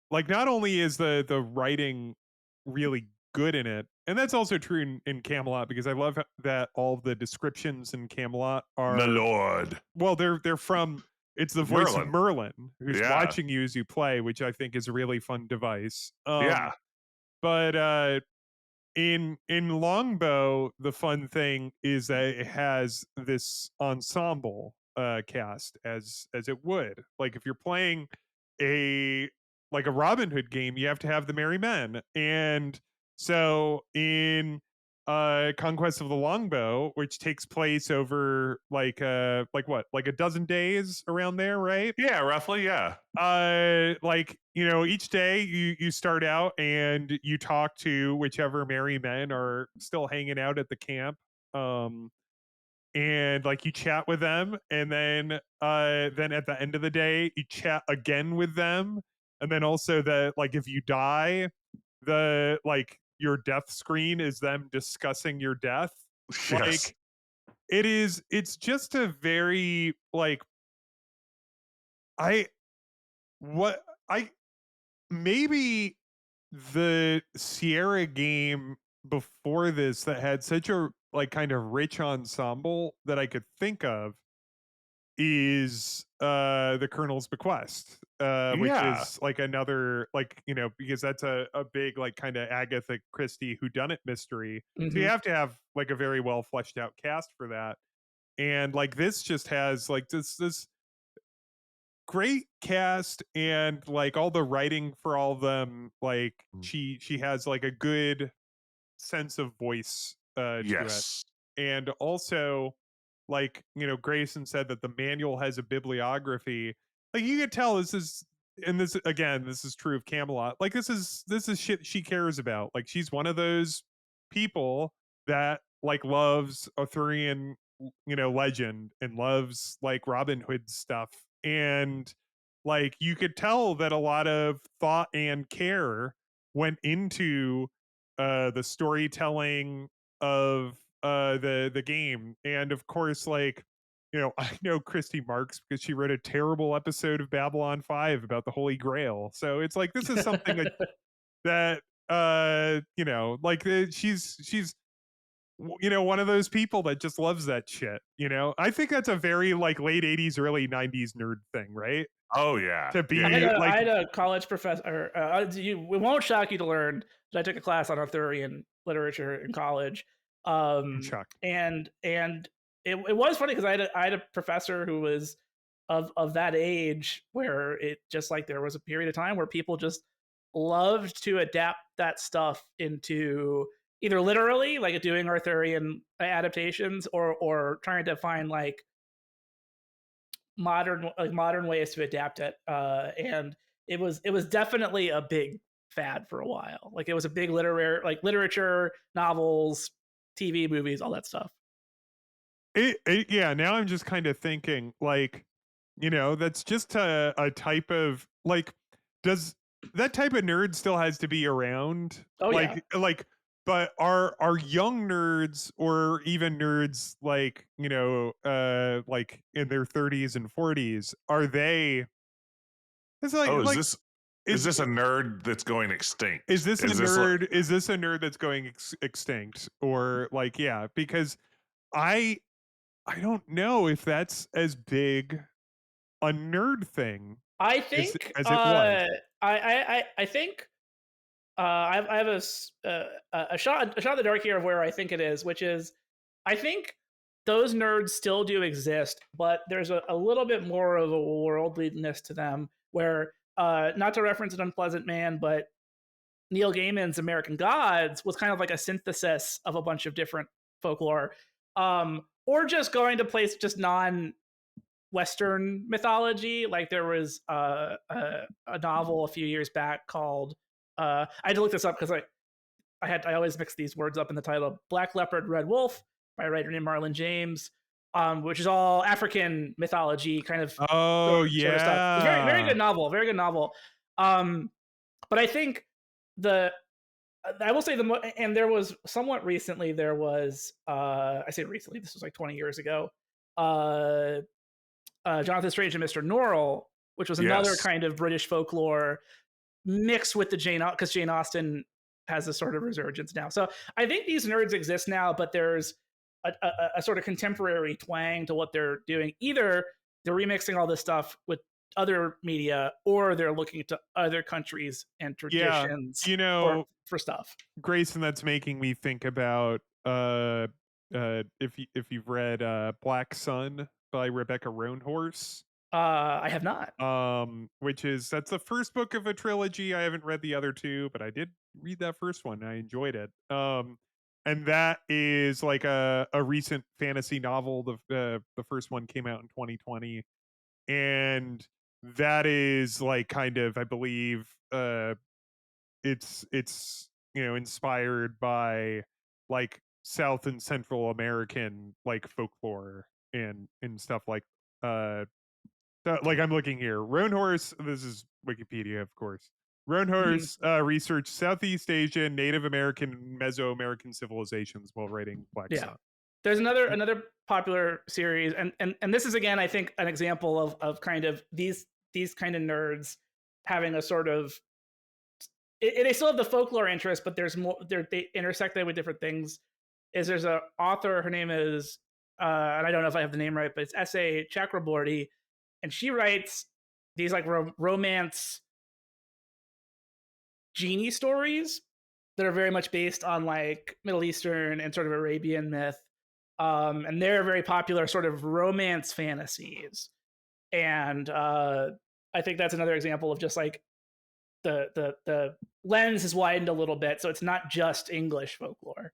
like not only is the writing really good in it, and that's also true in Camelot, because I love that all the descriptions in Camelot My are, lord. well, they're from, it's the voice of Merlin. Merlin who's Yeah. watching you as you play, which I think is a really fun device. Yeah. But in Longbow, the fun thing is that it has this ensemble cast, as it would. Like if you're playing a like a Robin Hood game, you have to have the Merry Men. And so in Conquests of the Longbow, which takes place over like what, like a dozen days around there, right? Yeah, roughly, yeah. Like, each day you start out and you talk to whichever merry men are still hanging out at the camp. um and like you chat with them, and then at the end of the day you chat again with them, and then also that, like, if you die, the like your death screen is them discussing your death. Yes. Like it's just a very like I what I maybe the Sierra game before this that had such a like kind of rich ensemble that I could think of is the Colonel's Bequest, which Yeah. is like another, like, because that's a big like kind of Agatha Christie whodunit mystery. So you have to have like a very well fleshed out cast for that. And like this just has like this great cast, and like all the writing for all of them, like she has like a good sense of voice to it. Yes. And also, like, Grayson said that the manual has a bibliography. Like you could tell this is, and this again, this is true of Camelot, like this is shit she cares about. Like she's one of those people that like loves Arthurian legend, and loves like Robin Hood stuff. And like you could tell that a lot of thought and care went into the storytelling of the game. And of course, like, I know Christy Marks because she wrote a terrible episode of Babylon 5 about the Holy Grail. So it's like this is something that like she's one of those people that just loves that shit. I think that's a very like late 80s early 90s nerd thing, right? Oh yeah. To be Yeah. like, I had a college professor. It won't shock you to learn that I took a class on Arthurian literature in college. I'm shocked. And it was funny because I had a professor who was of that age where it just like there was a period of time where people just loved to adapt that stuff into either literally like doing Arthurian adaptations, or trying to find like modern ways to adapt it. And it was definitely a big fad for a while. Like it was a big literature, novels, TV, movies, all that stuff. Yeah, now I'm just kind of thinking, like, that's just a type of, like, does that type of nerd still has to be around? Oh yeah. But are young nerds, or even nerds like, like in their 30s and 40s, are they? It's Oh, is is this a nerd that's going extinct? is this a Is this like, nerd? Is this a nerd that's going extinct? Or like, yeah, because I I don't know if that's as big a nerd thing I think as it was. I think I have a shot in the dark here of where I think it is, which is I think those nerds still do exist, but there's a little bit more of a worldliness to them. Where not to reference an unpleasant man, but Neil Gaiman's American Gods was kind of like a synthesis of a bunch of different folklore, or just going to place just non-Western mythology. Like there was a novel a few years back called I had to look this up because I always mix these words up in the title. Black Leopard, Red Wolf by a writer named Marlon James, which is all African mythology kind of Oh sort of stuff. It's very yeah. good novel, very good novel. But I think the I will say and there was somewhat recently, there was I say recently, this was like 20 years ago, Jonathan Strange and Mr. Norrell, which was another yes. kind of British folklore mixed with the because Jane Austen has a sort of resurgence now. So I think these nerds exist now, but there's a sort of contemporary twang to what they're doing. Either they're remixing all this stuff with other media, or they're looking to other countries and traditions for stuff. Grayson, that's making me think about if you've read Black Sun by Rebecca Roanhorse. I have not. That's the first book of a trilogy. I haven't read the other two, but I did read that first one. I enjoyed it. And that is like a recent fantasy novel. The first one came out in 2020, and that is like kind of, I believe, it's inspired by like South and Central American like folklore and stuff like uh like I'm looking here. Roanhorse, this is Wikipedia, of course. Roanhorse researched Southeast Asian, Native American, and Mesoamerican civilizations while writing Black Sun. There's another popular series, and this is again, I think, an example of kind of these kind of nerds having a sort of they still have the folklore interest, but there's more. They intersect that with different things. There's an author, her name is, and I don't know if I have the name right, but it's S.A. Chakraborty, and she writes these like romance genie stories that are very much based on like Middle Eastern and sort of Arabian myth, and they're very popular sort of romance fantasies. And I think that's another example of just like the lens is widened a little bit, so it's not just English folklore.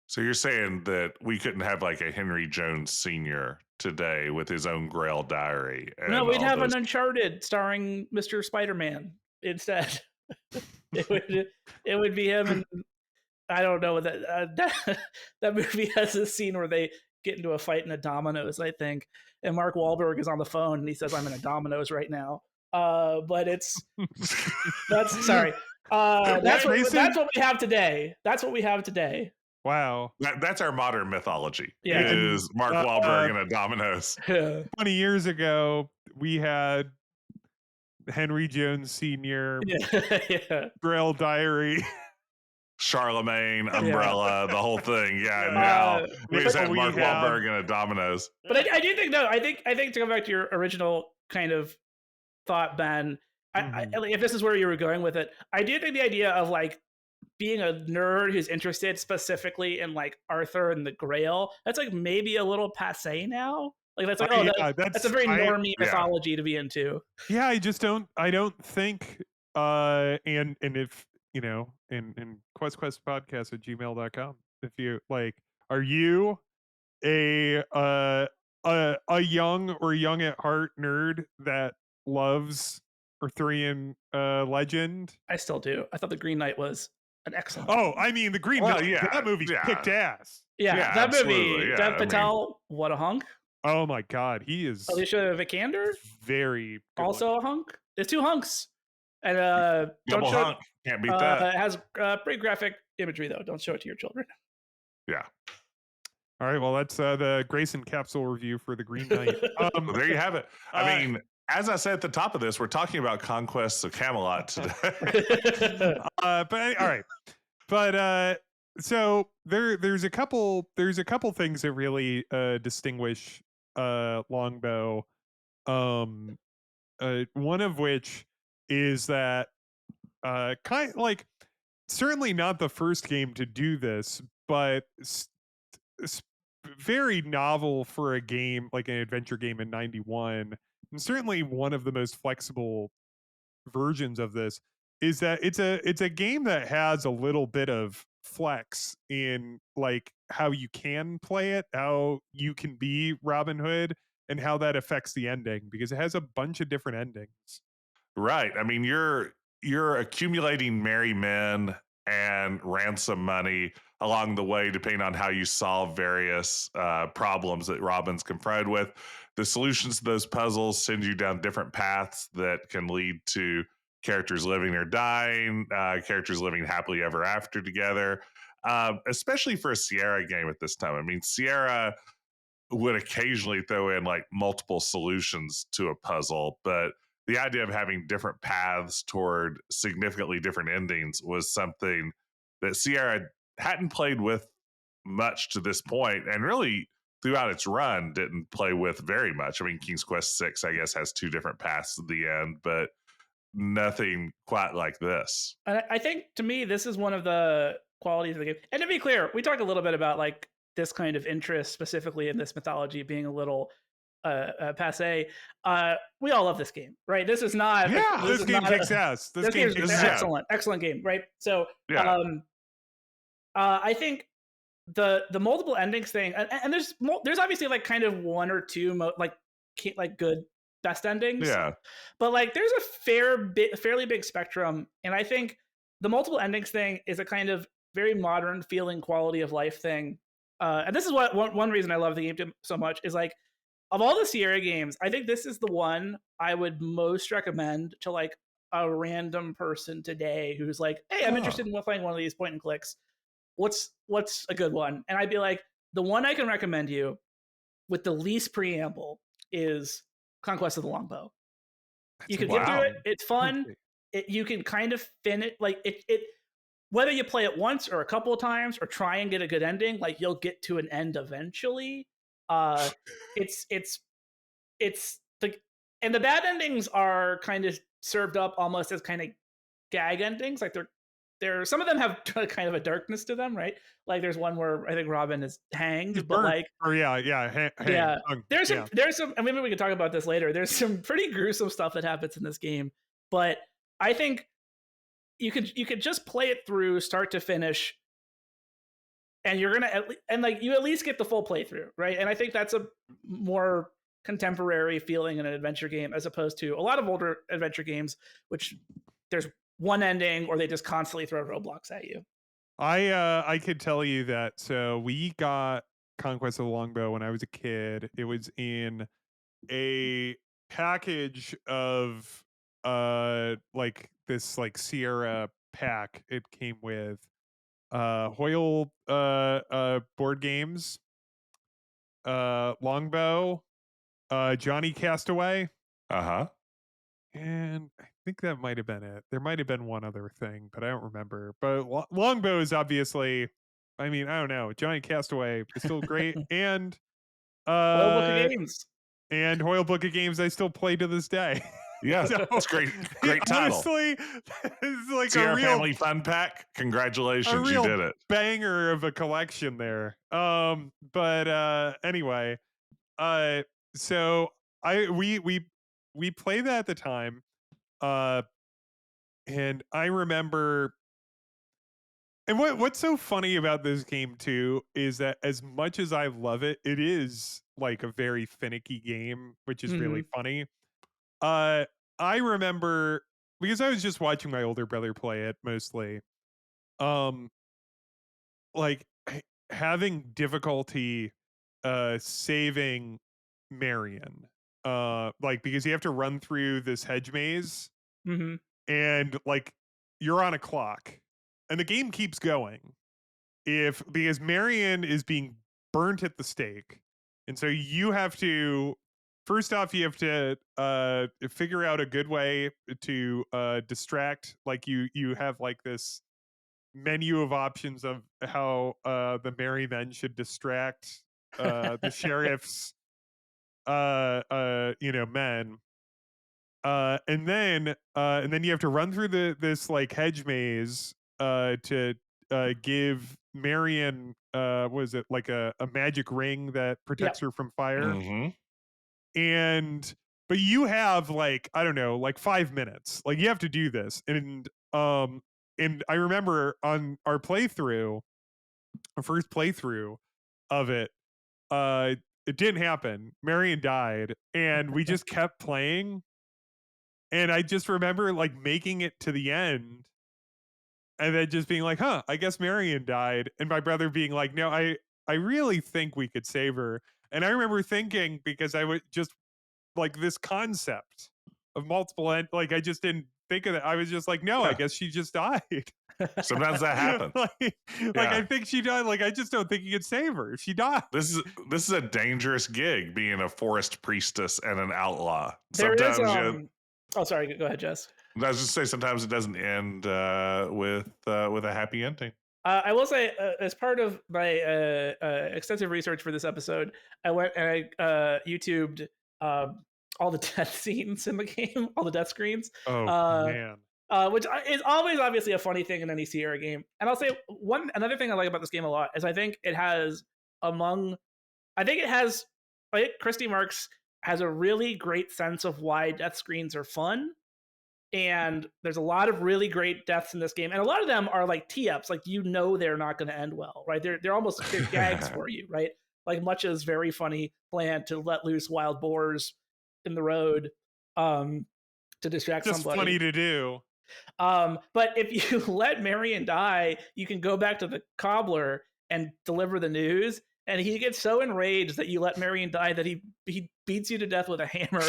So you're saying that we couldn't have like a Henry Jones Sr. today with his own Grail diary? No, we'd have an Uncharted starring Mr. Spider-Man instead. it would be him, and I don't know, that movie has a scene where they get into a fight in a Domino's, I think, and Mark Wahlberg is on the phone and he says, "I'm in a Domino's right now." But that's sorry. That's what we have today. That's what we have today. Wow. That's our modern mythology. Yeah. It is Mark Wahlberg in a Domino's. 20 years ago, we had Henry Jones Sr., Grail Diary, Charlemagne, Umbrella, the whole thing. Yeah. Now we just have Mark Wahlberg in a Domino's. But I do think, no, I think to go back to your original kind of thought, Ben, if this is where you were going with it, I do think the idea of like being a nerd who's interested specifically in like Arthur and the Grail, that's like maybe a little passe now. Like that's like that's a very normie mythology to be into. Yeah, I don't think and if in questquestpodcast@gmail.com. If you like, are you a young or young at heart nerd that loves Arthurian legend? I still do. I thought the Green Knight was an excellent. Oh, I mean, the Green Well, Knight. yeah, That movie yeah. kicked ass. Yeah, that absolutely. movie. Yeah, Dev I mean, Patel, what a hunk. Oh my God, he is Alicia Vikander, very good also a hunk. There's two hunks, and don't double show. hunk. Can't beat that. It has pretty graphic imagery though. Don't show it to your children. Yeah. All right, well, that's the Grayson capsule review for the Green Knight. Well, there you have it. I mean, as I said at the top of this, we're talking about Conquests of Camelot today. But all right, but so there's a couple things that really distinguish Longbow. One of which is that kind like certainly not the first game to do this, but very novel for a game like an adventure game in 91, and certainly one of the most flexible versions of this is that it's a game that has a little bit of flex in like how you can play it, how you can be Robin Hood, and how that affects the ending, because it has a bunch of different endings. Right. I mean, you're accumulating merry men and ransom money along the way, depending on how you solve various problems that Robin's confronted with. The solutions to those puzzles send you down different paths that can lead to characters living or dying, characters living happily ever after together. Especially for a Sierra game at this time. I mean, Sierra would occasionally throw in like multiple solutions to a puzzle, but the idea of having different paths toward significantly different endings was something that Sierra hadn't played with much to this point, and really throughout its run didn't play with very much. I mean, King's Quest 6, I guess, has two different paths at the end, but nothing quite like this. And I think to me, this is one of the qualities of the game. And to be clear, we talked a little bit about like this kind of interest specifically in this mythology being a little passe. We all love this game, right? This is not. Yeah, this game kicks ass. This game is excellent game, right? So, Yeah. I think the multiple endings thing, and there's obviously like kind of one or two like good best endings. Yeah. But like there's a fairly big spectrum, and I think the multiple endings thing is a kind of very modern feeling quality of life thing. And this is what one reason I love the game so much is like, of all the Sierra games, I think this is the one I would most recommend to like a random person today who's like, hey, I'm interested in playing one of these point and clicks. What's a good one? And I'd be like, the one I can recommend you with the least preamble is Conquest of the Longbow. You can get through it. It's fun. You can kind of finish like it. Whether you play it once or a couple of times or try and get a good ending, like you'll get to an end eventually. It's the and the bad endings are kind of served up almost as kind of gag endings. Like they're some of them have kind of a darkness to them, right? Like there's one where I think Robin is hanged, but like, or yeah. There's some, and maybe we can talk about this later. There's some pretty gruesome stuff that happens in this game, but I think you could just play it through start to finish, and you're gonna you at least get the full playthrough, right? And I think that's a more contemporary feeling in an adventure game as opposed to a lot of older adventure games, which there's one ending or they just constantly throw roadblocks at you. I could tell you that. So we got Conquest of the Longbow when I was a kid. It was in a package of like this like Sierra pack. It came with Hoyle board games, Longbow, Johnny Castaway. Uh-huh. And I think that might have been it. There might have been one other thing, but I don't remember. But Longbow is obviously, I mean, I don't know. Johnny Castaway is still great, and Hoyle Book of Games. And Hoyle Book of Games I still play to this day. Yeah, So, it's great title. Honestly, it's like Sierra a real Family Fun Pack. Congratulations, you did it. Banger of a collection there. But anyway, so we played that at the time, and I remember And what's so funny about this game too is that as much as I love it, it is like a very finicky game, which is really funny. Uh, I remember because I was just watching my older brother play it mostly. Um, like having difficulty saving Marion. Like because you have to run through this hedge maze Mm-hmm. and like you're on a clock and the game keeps going if because Marion is being burnt at the stake, and so you have to first off you have to figure out a good way to distract. Like you have like this menu of options of how the merry men should distract the sheriff's men. And then you have to run through this like hedge maze to give Marion was it like a magic ring that protects Yep. her from fire. Mm-hmm. And but you have like I don't know like 5 minutes. Like you have to do this. And I remember on our playthrough, our first playthrough of it, it didn't happen. Marion died, and we just kept playing. And I just remember like making it to the end and then just being like, huh, I guess Marion died. And my brother being like, no, I really think we could save her. And I remember thinking, because I would just like this concept of multiple end, like I just didn't think of it. I was just like, no, I guess she just died. Sometimes that happens. like Yeah. I think she died. Like I just don't think you could save her. She died. This is a dangerous gig, being a forest priestess and an outlaw. There is Sometimes oh, sorry. Go ahead, Jess. I was just say sometimes it doesn't end with a happy ending. I will say, as part of my extensive research for this episode, I went and I YouTubed all the death scenes in the game, all the death screens. Oh Uh, man. which is always obviously a funny thing in any Sierra game. And I'll say another thing I like about this game a lot is I think it has Christy Marks has a really great sense of why death screens are fun. And there's a lot of really great deaths in this game, and a lot of them are like tee-ups. Like they're not going to end well, right? They're almost gags for you, right? Like Mucha's very funny plan to let loose wild boars in the road to distract Just somebody. funny to do. But if you let Marion die, you can go back to the cobbler and deliver the news. And he gets so enraged that you let Marion die that he beats you to death with a hammer.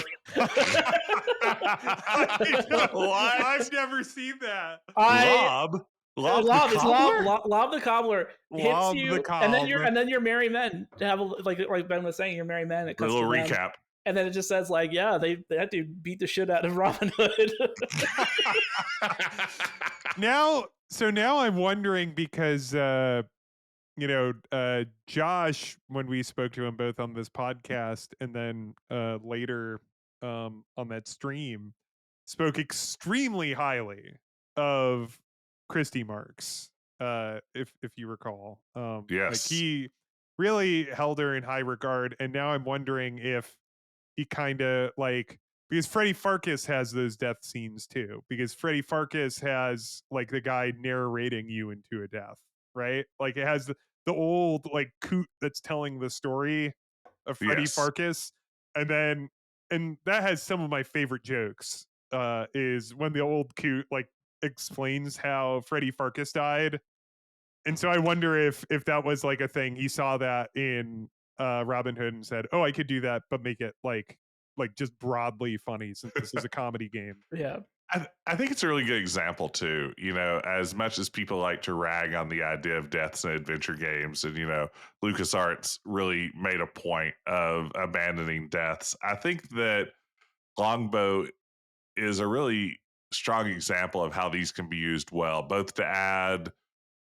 I've never seen that. Lob the cobbler hits you, and then your merry men have like Ben was saying, your merry men. It a little recap. Them, and then it just says like, yeah, that dude beat the shit out of Robin Hood. Now I'm wondering because Josh, when we spoke to him both on this podcast and then later on that stream, spoke extremely highly of Christy Marks, if you recall. Yes. Like he really held her in high regard, and now I'm wondering if he kind of like because Freddie Farkas has those death scenes too, because Freddie Farkas has like the guy narrating you into a death, right? Like it has the old like coot that's telling the story of Freddie Farkas, and that has some of my favorite jokes. Is when the old coot like explains how Freddie Farkas died, and so I wonder if that was like a thing he saw that in Robin Hood and said, "Oh, I could do that, but make it like just broadly funny since this is a comedy game." Yeah. I think it's a really good example too. As much as people like to rag on the idea of deaths in adventure games, and LucasArts really made a point of abandoning deaths. I think that Longbow is a really strong example of how these can be used well, both to add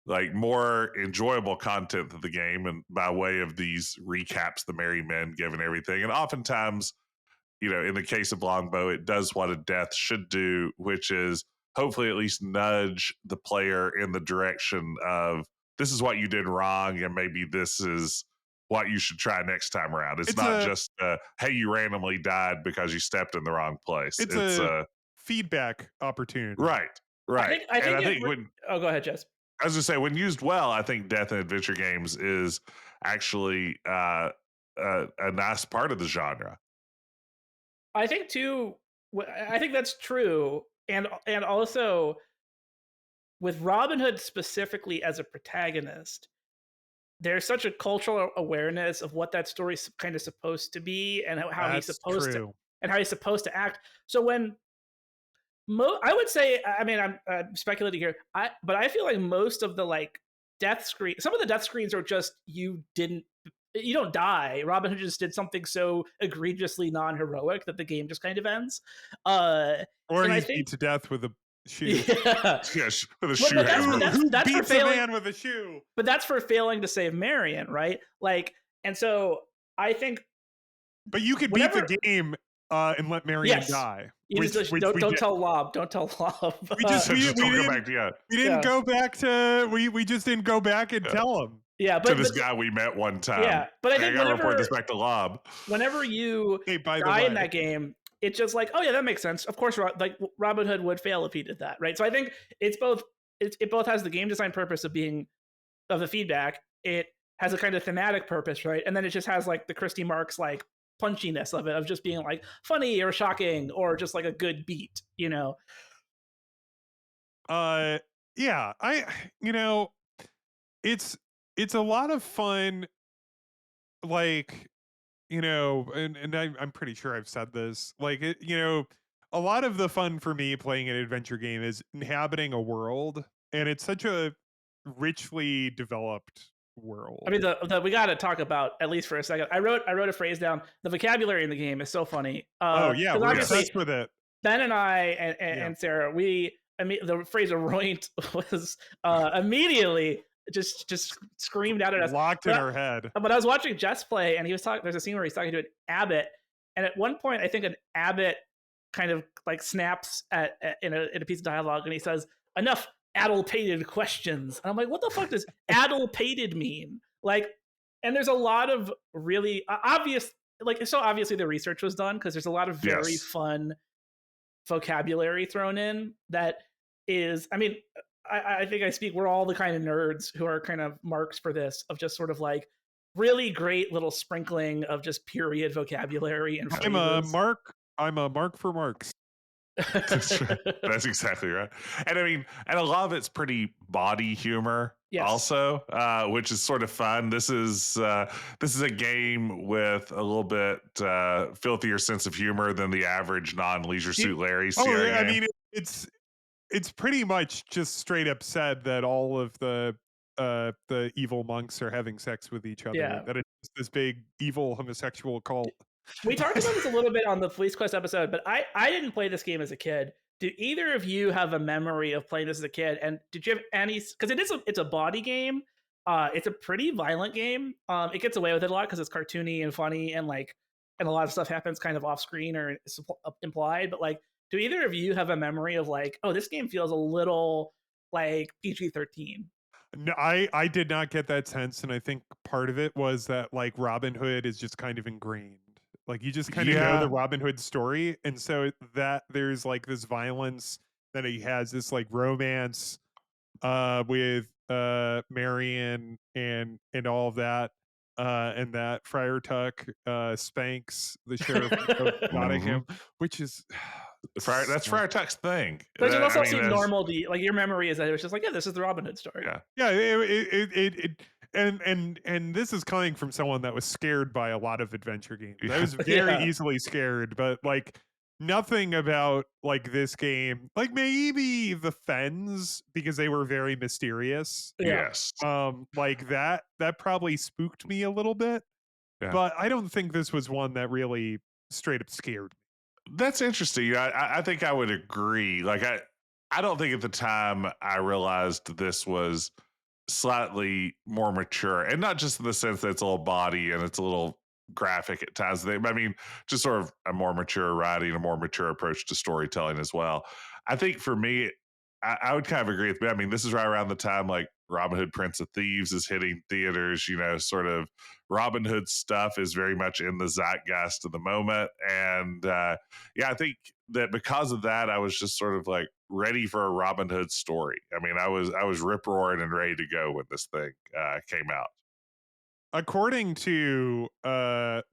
like more enjoyable content to the game and by way of these recaps the merry men give and everything. And oftentimes, in the case of Longbow, it does what a death should do, which is hopefully at least nudge the player in the direction of this is what you did wrong, and maybe this is what you should try next time around. It's not just, hey, you randomly died because you stepped in the wrong place. It's a feedback opportunity. Right. I think when oh, go ahead, Jess. I was gonna say, when used well, I think death in adventure games is actually a nice part of the genre. I think too. I think that's true, and also with Robin Hood specifically as a protagonist, there's such a cultural awareness of what that story's kind of supposed to be, and how he's That's supposed to, true. and how he's supposed to act. So when I would say, I mean, I'm speculating here, but I feel like most of the like death screen, some of the death screens are just you don't die. Robin Hood just did something so egregiously non-heroic that the game just kind of ends. Or and I he's think, beat to death with a shoe. yeah, Yes, with a But shoe that's- hammer. but Who that's for beats a failing- man with a shoe? but that's for failing to save Marion, right? Like, and so I think But you could whenever- beat the game and let Marion Yes. die. you just don't did. tell Lob. Don't tell Lob. We just- So just we don't go didn't- back to, yeah, We didn't Yeah. go back to. We just didn't go back and Yeah. tell him. yeah, to but this guy we met one time. yeah, but I I think gotta report whenever this back to Lob. whenever you Hey, by the die way, in that game, it's just like, oh yeah, that makes sense. Of course, like Robin Hood would fail if he did that, right? So I think it's both. It both has the game design purpose of the feedback. It has a kind of thematic purpose, right? And then it just has like the Christy Marks like punchiness of it, of just being like funny or shocking or just like a good beat, you know? yeah, it's a lot of fun. Like, and I'm pretty sure I've said this. Like, a lot of the fun for me playing an adventure game is inhabiting a world, and it's such a richly developed world. I mean, we got to talk about, at least for a second. I wrote a phrase down. The vocabulary in the game is so funny. Oh yeah, 'cause we're obviously obsessed with it. Ben and I Yeah. and Sarah, the phrase "Aroint" was immediately just screamed out at us. Locked in But- our head. But I was watching Jess play, and he was talking. There's a scene where he's talking to an abbot, and at one point, I think an abbot kind of like snaps in a piece of dialogue, and he says, "Enough addle-pated questions." And I'm like, "What the fuck does addle-pated mean?" Like, and there's a lot of really obvious, like, so obviously the research was done because there's a lot of very Yes. fun vocabulary thrown in that is, I mean, I think we're all the kind of nerds who are kind of marks for this, of just sort of like really great little sprinkling of just period vocabulary and phrases. I'm a mark for marks. That's exactly right. And I mean, and a lot of it's pretty body humor Yes. also, which is sort of fun. This is a game with a little bit filthier sense of humor than the average non-Leisure Suit Larry Oh, Sierra yeah, I game. mean, it's pretty much just straight up said that all of the evil monks are having sex with each other. Yeah. That it's just this big evil homosexual cult. We talked about this a little bit on the Police Quest episode, but I didn't play this game as a kid. Do either of you have a memory of playing this as a kid? And did you have any? Because it's a body game. It's a pretty violent game. It gets away with it a lot because it's cartoony and funny, and a lot of stuff happens kind of off screen or implied. But like, do either of you have a memory of like, oh, this game feels a little like PG-13? No, I did not get that sense, and I think part of it was that like Robin Hood is just kind of ingrained. Like you just kind of know Yeah. the Robin Hood story, and so that there's like this violence, that he has this like romance with Marion and all of that, and that Friar Tuck spanks the sheriff of Nottingham, which is That's Friar Tuck's thing. But it also I mean, seemed that's- normal to you. Like your memory is that it was just like, yeah, this is the Robin Hood story. Yeah. Yeah, it and this is coming from someone that was scared by a lot of adventure games. I was very Yeah. easily scared, but like nothing about like this game, like maybe the Fens, because they were very mysterious. Yeah. Yes. Like that probably spooked me a little bit. Yeah. But I don't think this was one that really straight up scared me. That's interesting. I think I would agree. Like I don't think at the time I realized this was slightly more mature, and not just in the sense that it's a little body and it's a little graphic at times. I mean, just sort of a more mature writing, a more mature approach to storytelling as well. I think for me, I would kind of agree with me. I mean, this is right around the time like Robin Hood Prince of Thieves is hitting theaters. Sort of Robin Hood stuff is very much in the zeitgeist of the moment. And I think that because of that, I was just sort of like ready for a Robin Hood story. I mean, I was rip roaring and ready to go when this thing came out. According to I've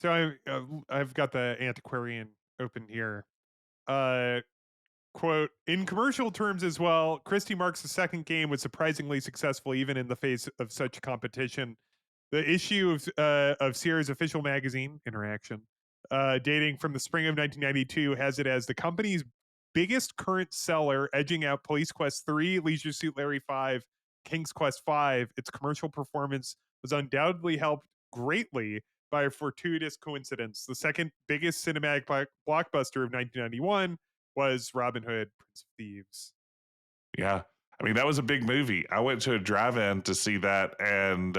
got the antiquarian open here. Quote, in commercial terms as well, Christie Mark's second game was surprisingly successful even in the face of such competition. The issue of Sierra's official magazine, Interaction, dating from the spring of 1992, has it as the company's biggest current seller, edging out Police Quest 3, Leisure Suit Larry 5, King's Quest 5. Its commercial performance was undoubtedly helped greatly by a fortuitous coincidence. The second biggest cinematic blockbuster of 1991 was Robin Hood, Prince of Thieves. Yeah. I mean, that was a big movie. I went to a drive-in to see that and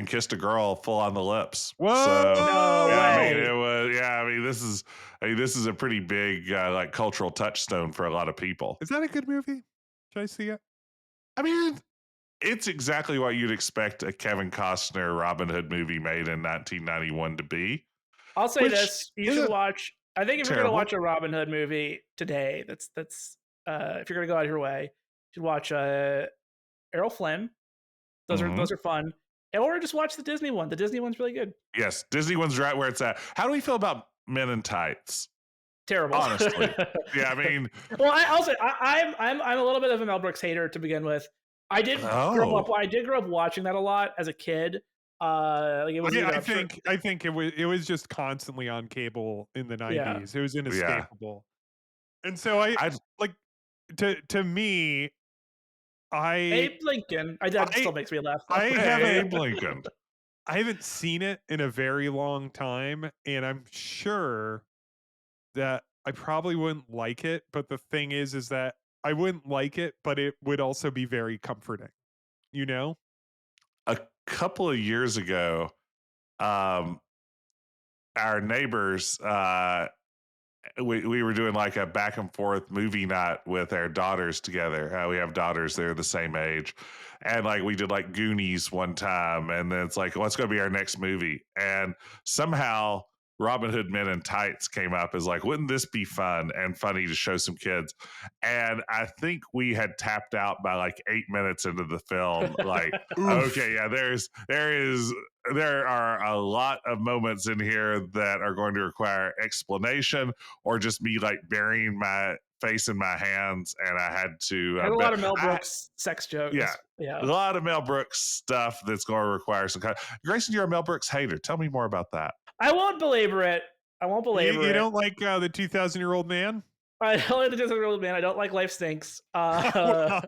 kissed a girl full on the lips. Whoa! So, No yeah, I way. mean, it was. Yeah, I mean, this is a pretty big like cultural touchstone for a lot of people. Is that a good movie? Should I see it? I mean, it's exactly what you'd expect a Kevin Costner Robin Hood movie made in 1991 to be. I'll say this: you should watch. I think if you're going to watch a Robin Hood movie today, that's if you're going to go out of your way, you should watch Errol Flynn. Those are fun. Or just watch the Disney one. The Disney one's really good. Yes, Disney one's right where it's at. How do we feel about Men in Tights? Terrible, honestly. Yeah, I mean, well, I'm a little bit of a Mel Brooks hater to begin with. I did grow up watching that a lot as a kid. Like it was I think it was just constantly on cable in the 90s. Yeah. It was inescapable. Yeah. And so I like to me Abe Lincoln. That still makes me laugh. Abe Lincoln. I haven't seen it in a very long time, and I'm sure that I probably wouldn't like it, but the thing is that I wouldn't like it, but it would also be very comforting. You know? A couple of years ago, our neighbors, we were doing like a back and forth movie night with our daughters together. We have daughters; they're the same age, and like we did like Goonies one time, and then it's like, what's going to be our next movie? And somehow Robin Hood Men in Tights came up as like, wouldn't this be fun and funny to show some kids? And I think we had tapped out by like 8 minutes into the film. Like, okay, yeah, there are a lot of moments in here that are going to require explanation or just me like burying my face in my hands. And I had to a lot of Mel Brooks sex jokes. Yeah, a lot of Mel Brooks stuff that's going to require some kind of... Grayson, you're a Mel Brooks hater. Tell me more about that. I won't belabel it. You don't like the 2,000-year-old man? I don't like the 2,000-year-old man. I don't like Life Stinks. Wow,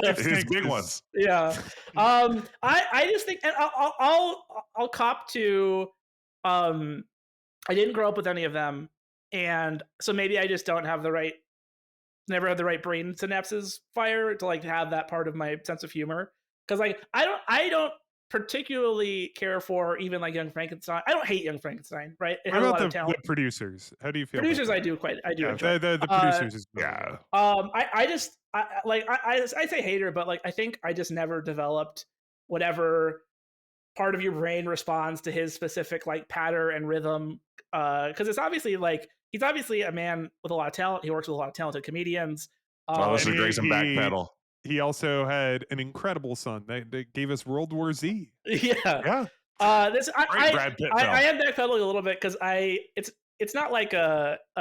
his big ones. Yeah. I just think, and I'll cop to. I didn't grow up with any of them, and so maybe I just don't have never had the right brain synapses fire to like have that part of my sense of humor. Because like I don't particularly care for even like Young Frankenstein. I don't hate Young Frankenstein, right? It has a lot of talent. The producers? How do you feel? Producers, I do enjoy. The producers is yeah. I say hater, but like I think I just never developed whatever part of your brain responds to his specific like pattern and rhythm. Because it's obviously like he's obviously a man with a lot of talent. He works with a lot of talented comedians. Listen to Grayson backpedal. He also had an incredible son that gave us World War Z. Yeah. I am backpedaling a little bit because it's not like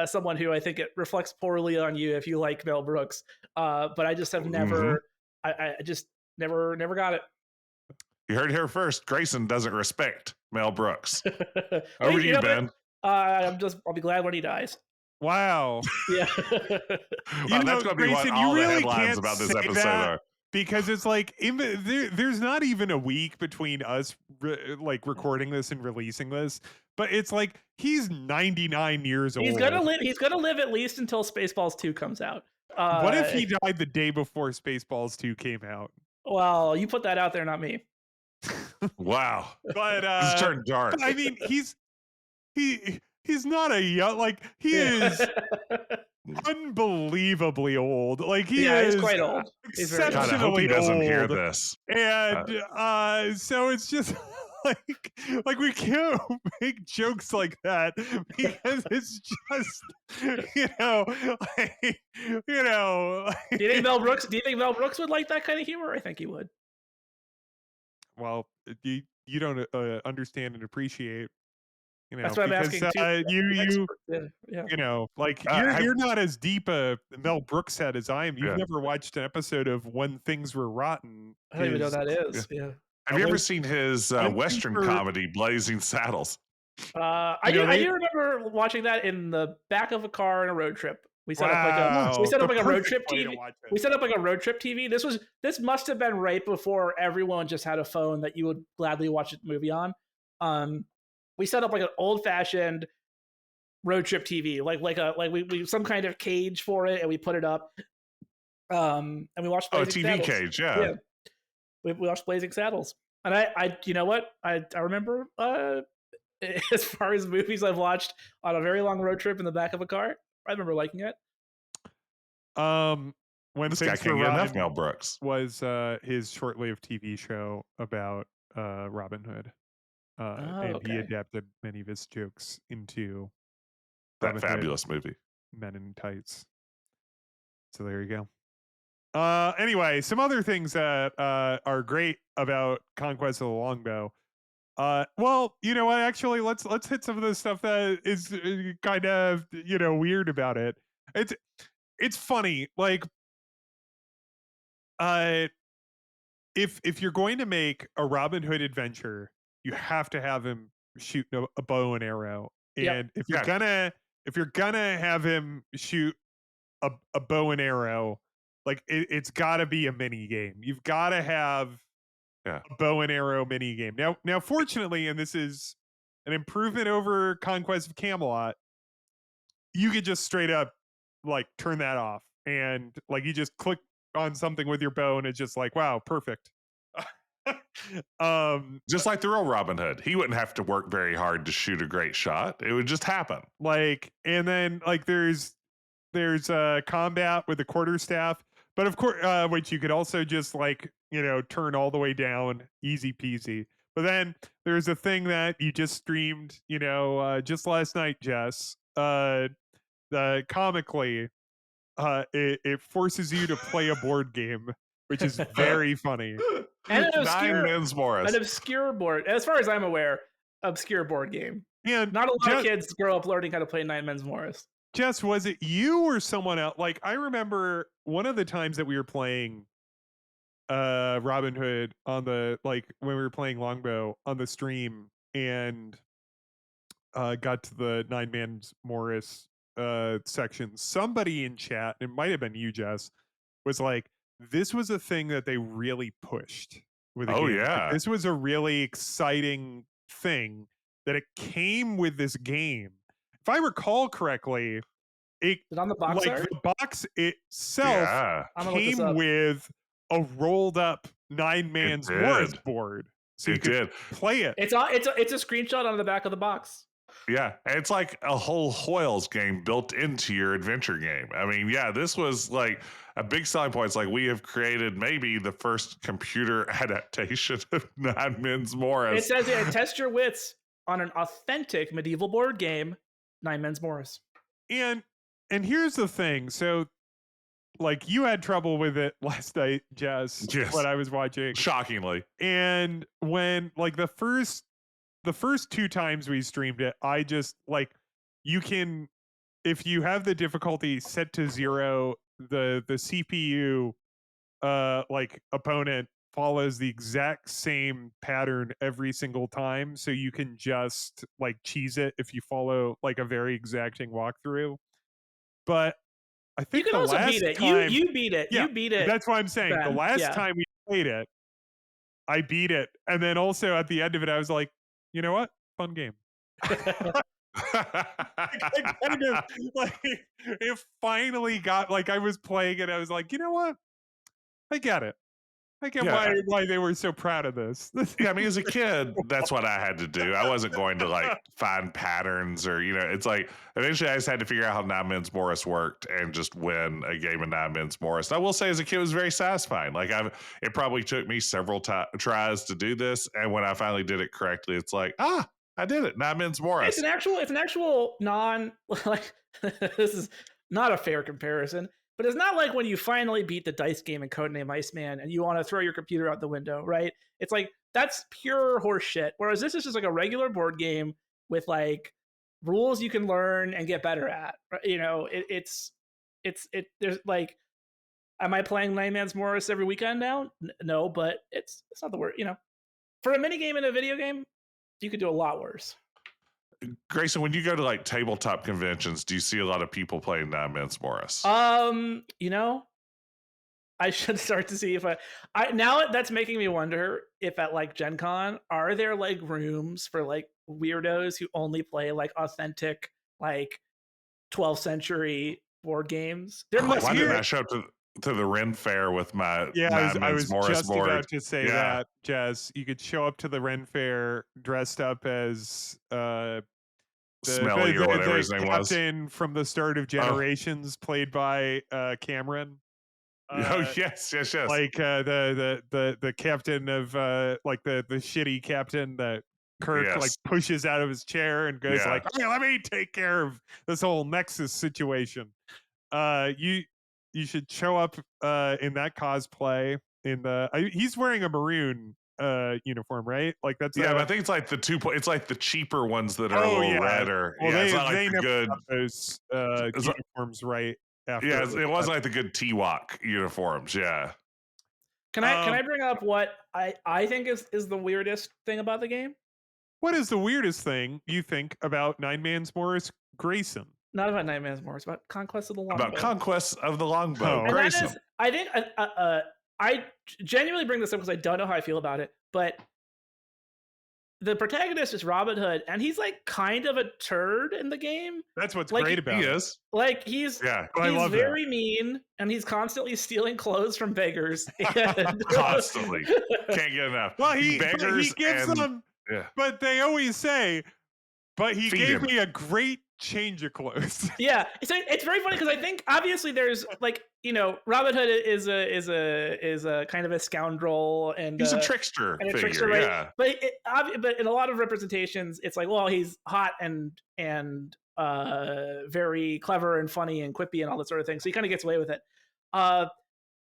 someone who I think it reflects poorly on you if you like Mel Brooks. But I just have never, I just never got it. You heard it here first. Grayson doesn't respect Mel Brooks. Over to you, Ben. I'll be glad when he dies. Wow. Yeah. Well, that's going to be Grayson, what all the really headlines about this episode are. Because it's like there's not even a week between us like recording this and releasing this, but it's like he's 99 years old. He's gonna live at least until Spaceballs 2 comes out. What if he died the day before Spaceballs 2 came out? Well, you put that out there, not me. Wow. But this turned dark. I mean, he's not a young, like he is unbelievably old. Like he Yeah, he's is quite old. He's very old. God, I hope he exceptionally doesn't hear old. this. And so it's just like we can't make jokes like that because it's just like, Do you think Mel Brooks? Do you think Mel Brooks would like that kind of humor? I think he would. well, you don't understand and appreciate, That's what I'm because asking too. Yeah. like Have, you're not as deep a Mel Brooks head as I am. You've yeah. never watched an episode of When Things Were Rotten. I don't even know His what that Yeah. is. Yeah. Have you ever When seen his Things Western Were comedy, Blazing Saddles? I do. I do remember watching that in the back of a car in a road trip. We set up like a wow, the road perfect trip way to TV. watch it. We set up like a road trip TV. This must have been right before everyone just had a phone that you would gladly watch a movie on. We set up like an old fashioned road trip TV, like we some kind of cage for it, and we put it up. And we watched Blazing TV Saddles. cage, yeah. We watched Blazing Saddles, and I you know what I remember as far as movies I've watched on a very long road trip in the back of a car, I remember liking it. When This guy Things Were can't get enough Rotten Mel Brooks. was his short-lived TV show about Robin Hood, and he Okay. adapted many of his jokes into That Robin Hood, fabulous movie. Men in Tights. So there you go. Anyway, some other things that are great about Conquest of the Longbow. Well, you know what? Actually, let's hit some of the stuff that is kind of weird about it. It's funny, like if you're going to make a Robin Hood adventure, you have to have him shoot a bow and arrow. Yep. And if you're gonna have him shoot a bow and arrow, like it's got to be a mini game. You've got to have a bow and arrow mini game. Now, fortunately, and this is an improvement over Conquest of Camelot, you could just straight up like turn that off, and like you just click on something with your bow, and it's just like, wow, perfect. Just like the real Robin Hood, he wouldn't have to work very hard to shoot a great shot. It would just happen. Like, and then like there's combat with the quarterstaff, but of course, which you could also just like turn all the way down, easy peasy. But then there's a thing that you just streamed, just last night, Jess. Comically, it forces you to play a board game, which is very funny. And an Nine Men's Morris. An obscure board, as far as I'm aware, obscure board game. And not a lot of kids grow up learning how to play Nine Men's Morris. Jess, was it you or someone else? Like, I remember one of the times that we were playing Robin Hood on the, like, when we were playing Longbow on the stream, and got to the Nine Men's Morris section. Somebody in chat, it might have been you, Jess, was like, this was a thing that they really pushed with the game. Yeah. Like, this was a really exciting thing that it came with this game. If I recall correctly, it on the box like art? the box itself came with a rolled up Nine Men's Morris board. So you could play it. It's a screenshot on the back of the box. Yeah, it's like a whole Hoyle's game built into your adventure game. I mean, yeah, this was like a big selling point. It's like we have created maybe the first computer adaptation of Nine Men's Morris. It says here, test your wits on an authentic medieval board game, Nine Men's Morris. And here's the thing. So, like, you had trouble with it last night, Jess, when I was watching. Shockingly. And when, like, the first two times we streamed it, I just, like, you can, if you have the difficulty set to 0, the CPU like opponent follows the exact same pattern every single time, so you can just like cheese it if you follow like a very exacting walkthrough. But I think you can also beat it. Time, you beat it. Yeah, you beat it. That's what I'm saying. Ben. The last time we played it, I beat it, and then also at the end of it, I was like, you know what? Fun game. I kind of, like, it finally got, like, I was playing it, I was like, you know what? I get it. I get Yeah, why they were so proud of this. yeah, I mean, as a kid, that's what I had to do. I wasn't going to like find patterns or, it's like eventually I just had to figure out how Nine Men's Morris worked and just win a game of Nine Men's Morris. And I will say, as a kid, it was very satisfying. Like, it probably took me several tries to do this. And when I finally did it correctly, it's like, I did it. Nine Men's Morris. It's an actual non, like, this is not a fair comparison. But it's not like when you finally beat the dice game in Codename Iceman and you want to throw your computer out the window, right? It's like that's pure horseshit. Whereas this is just like a regular board game with like rules you can learn and get better at. You know, it's there's like, am I playing Nine Man's Morris every weekend now? No, but it's not the word. You know, for a mini game in a video game, you could do a lot worse. Grayson, when you go to like tabletop conventions, do you see a lot of people playing Nine Men's Morris? You know, I should start to see if I now that's making me wonder if at like Gen Con, are there like rooms for like weirdos who only play like authentic like 12th century board games? There must Why be. didn't I show up to the Ren Fair with my I was Morris just board? about to say that, Jess. You could show up to the Ren Fair dressed up as Smelly or whatever his name was. Captain from the start of Generations, played by Cameron. Oh yes. Like the captain of like the shitty captain that Kirk like pushes out of his chair and goes like, "Hey, let me take care of this whole Nexus situation." You should show up in that cosplay. He's wearing a maroon uniform, right? Like that's but I think it's like it's like the cheaper ones that are a little redder. Well, it's not like the good those uniforms right after. Yeah, it wasn't like the good T-Walk uniforms. Yeah. Can I bring up what I think is the weirdest thing about the game? What is the weirdest thing you think about Nine Man's Morris, Grayson? Not about Nine Man's Morris, about Conquests of the Longbow. About Conquests of the Longbow. And Grayson. that is, I think I genuinely bring this up because I don't know how I feel about it, but the protagonist is Robin Hood, and he's like kind of a turd in the game. That's what's like, great about he it. Is. Like he's very mean, and he's constantly stealing clothes from beggars. Constantly. Can't get enough. Well, he gives them, but they always say, but he gave me a great change of clothes. Yeah, it's very funny because I think obviously there's like, you know, Robin Hood is a kind of a scoundrel and he's a trickster figure, right? Yeah. But in a lot of representations, it's like, well, he's hot and very clever and funny and quippy and all that sort of thing. So he kind of gets away with it. I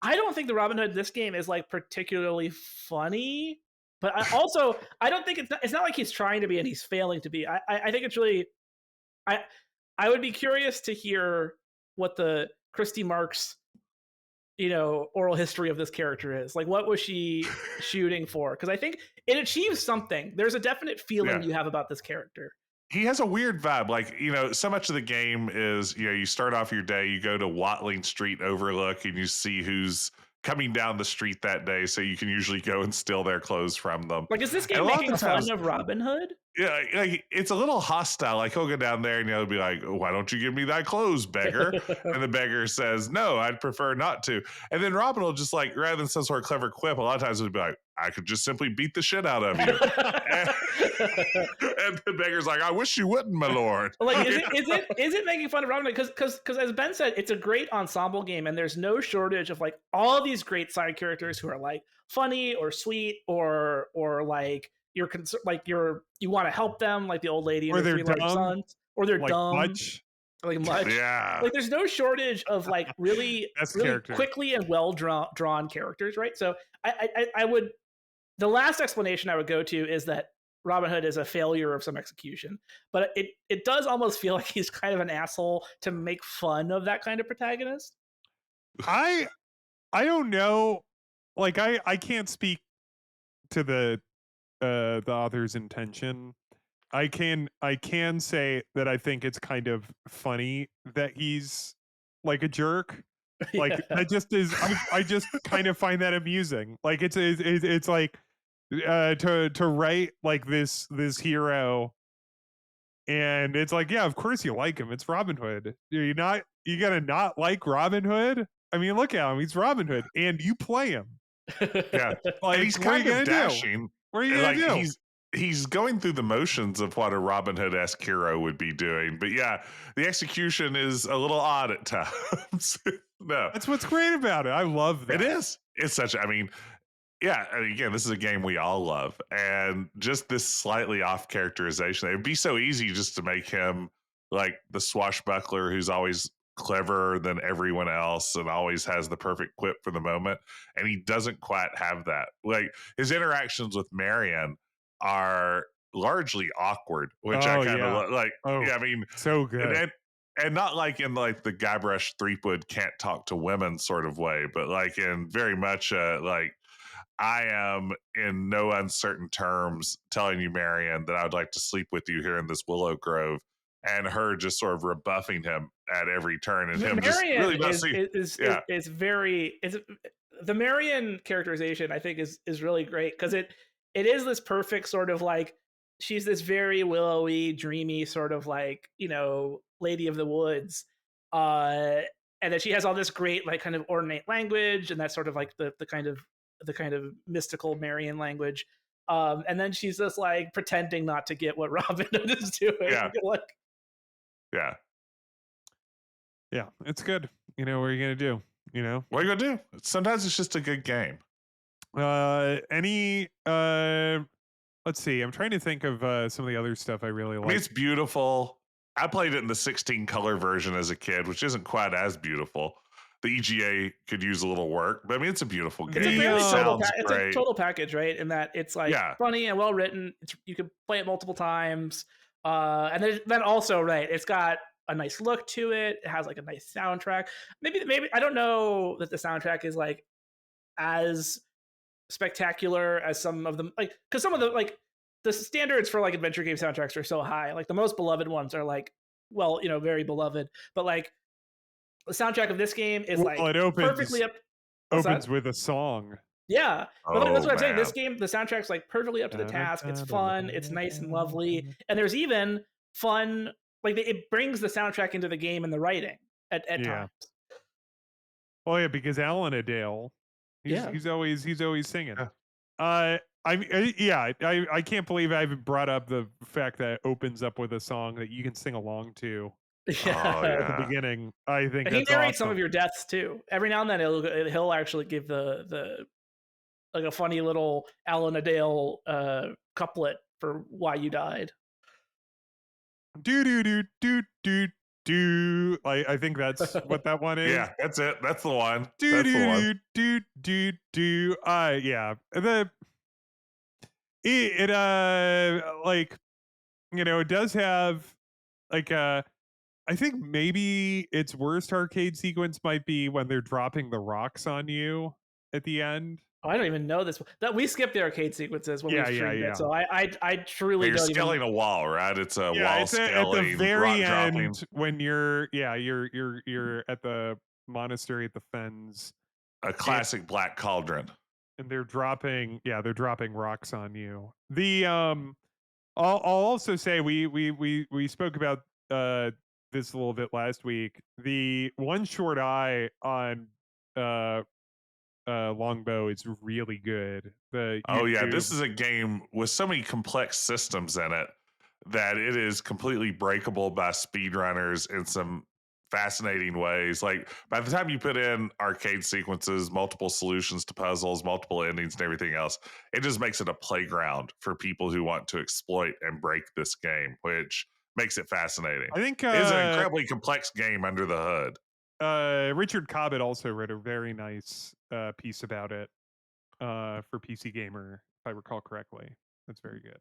don't think the Robin Hood in this game is like particularly funny, but I don't think it's not like he's trying to be and he's failing to be. I think it's really. I would be curious to hear what the Christy Marks, you know, oral history of this character is. Like, what was she shooting for? Because I think it achieves something. There's a definite feeling you have about this character. He has a weird vibe. Like, you know, so much of the game is, you know, you start off your day, you go to Watling Street Overlook, and you see who's coming down the street that day, so you can usually go and steal their clothes from them. Like, is this game making fun of Robin Hood? Yeah, like, it's a little hostile. Like, he'll go down there and he'll be like, "Why don't you give me thy clothes, beggar?" And the beggar says, "No, I'd prefer not to." And then Robin will just, like, rather than some sort of clever quip, a lot of times it'll be like, "I could just simply beat the shit out of you." and the beggar's like, "I wish you wouldn't, my lord." Like, is it making fun of Robin Hood? Because as Ben said, it's a great ensemble game, and there's no shortage of like all these great side characters who are like funny or sweet or like you're you want to help them, like the old lady and her 3 large sons, or they're like dumb, much. Yeah. Like there's no shortage of like really quickly and well drawn characters, right? So I would, the last explanation I would go to is that Robin Hood is a failure of some execution, but it does almost feel like he's kind of an asshole to make fun of that kind of protagonist. I don't know, like I can't speak to the author's intention. I can say that I think it's kind of funny that he's like a jerk. Like that just is. I just kind of find that amusing. Like it's like to write like this hero, and it's like, yeah, of course you like him. It's Robin Hood. You gotta not like Robin Hood. I mean, look at him. He's Robin Hood, and you play him. Yeah, and Like, he's what are you kind of gonna do? dashing. What are you and, gonna Like do? he's going through the motions of what a Robin Hood-esque hero would be doing. But yeah, the execution is a little odd at times. No, That's what's great about it. I love it that. is. It's such. I mean, yeah. And again, this is a game we all love, and just this slightly off characterization. It'd be so easy just to make him like the swashbuckler who's always cleverer than everyone else and always has the perfect quip for the moment, and he doesn't quite have that. Like his interactions with Marion are largely awkward, which I Oh kind of yeah. like. Oh, Yeah, I mean, so and, good. and and not like in like the Guybrush Threepwood can't talk to women sort of way, but like in very much like I am in no uncertain terms telling you, Marion, that I would like to sleep with you here in this willow grove, and her just sort of rebuffing him at every turn, and him just Marion really not seeing. Yeah, is very is the Marion characterization I think is really great because it is this perfect sort of like she's this very willowy, dreamy sort of like lady of the woods, uh, and then she has all this great like kind of ornate language and that's sort of like the kind of mystical Marion language. And then she's just like pretending not to get what Robin Hood is doing. yeah, Like, yeah. Yeah, it's good. What are you gonna do? What are you gonna do? Sometimes it's just a good game. Any let's see. I'm trying to think of some of the other stuff I really I mean, like. it's beautiful. I played it in the 16 color version as a kid, which isn't quite as beautiful. The EGA could use a little work, but I mean, it's a beautiful game. it's a The, fairly total. Sounds It's a great. total package, right? In that it's like Yeah. funny and well written. You can play it multiple times, and then also right, it's got a nice look to it. It has like a nice soundtrack. Maybe I don't know that the soundtrack is like as spectacular as some of them, like because some of the like the standards for like adventure game soundtracks are so high. Like the most beloved ones are like very beloved, but like the soundtrack of this game is well, like it opens perfectly up. What's that? with a song. Yeah, but that's Oh what I'm saying. This man. game, the soundtrack's like perfectly up to the task. It's fun. It's nice and lovely, and there's even fun. Like it brings the soundtrack into the game and the writing at Yeah. times. Oh yeah, because Alan Adale, Yeah. he's always singing. Yeah. I can't believe I haven't brought up the fact that it opens up with a song that you can sing along to Yeah. Oh at the yeah. beginning. I think And he that's narrates some awesome. of your deaths too. Every now and then he'll actually give the like a funny little Alan Adale couplet for why you died. Do do do do do do. I think that's what that one is. Yeah, that's it. That's the one. Do That's the one. do do do do. Yeah. It like it does have like I think maybe its worst arcade sequence might be when they're dropping the rocks on you at the end. Oh, I don't even know this. That we skipped the arcade sequences when we streamed Yeah. it, so I truly You're don't scaling even. a wall, right? It's a Yeah, wall it's at the scaling, very rock dropping. end when you're at the monastery at the fens, A classic Black Cauldron. and they're dropping rocks on you. I'll also say we spoke about this a little bit last week. The One Short Eye on Longbow is really good. The Oh yeah, YouTube, this is a game with so many complex systems in it that it is completely breakable by speedrunners in some fascinating ways. Like by the time you put in arcade sequences, multiple solutions to puzzles, multiple endings, and everything else, it just makes it a playground for people who want to exploit and break this game, which makes it fascinating. I think It is an incredibly complex game under the hood. Richard Cobbett also wrote a very nice piece about it for PC Gamer, if I recall correctly. That's very good.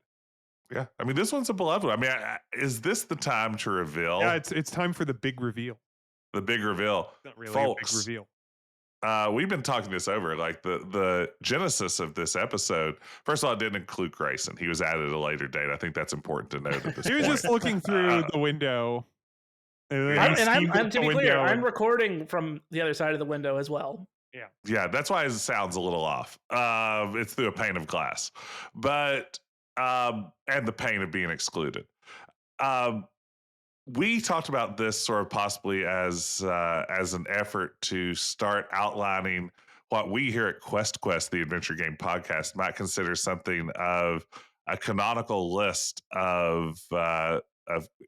Yeah, I mean, this one's a beloved one. I mean, is this the time to reveal? Yeah, it's time for the big reveal. The big reveal. It's not really Folks, a big reveal. We've been talking this over. Like the genesis of this episode. First of all, it didn't include Grayson. He was added at a later date. I think that's important to note at this He was point. just looking through the window. And I'm to be clear, I'm recording from the other side of the window as well. Yeah, that's why it sounds a little off. It's through a pane of glass, but and the pain of being excluded. We talked about this sort of possibly as an effort to start outlining what we here at Quest, the Adventure Game Podcast, might consider something of a canonical list of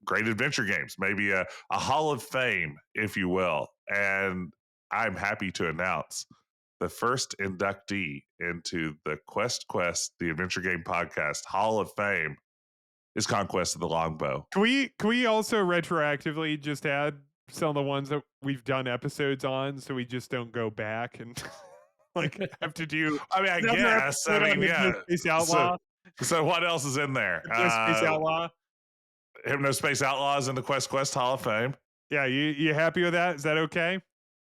great adventure games, maybe a Hall of Fame, if you will. And I'm happy to announce the first inductee into the Quest, the Adventure Game Podcast Hall of Fame is Conquests of the Longbow. Can we also retroactively just add some of the ones that we've done episodes on, so we just don't go back and like have to do? I mean, I guess. I mean, yeah. Space Outlaw. So what else is in there? Space Outlaw. Hypnospace Outlaws in the Quest Hall of Fame. Yeah, you happy with that? Is that okay?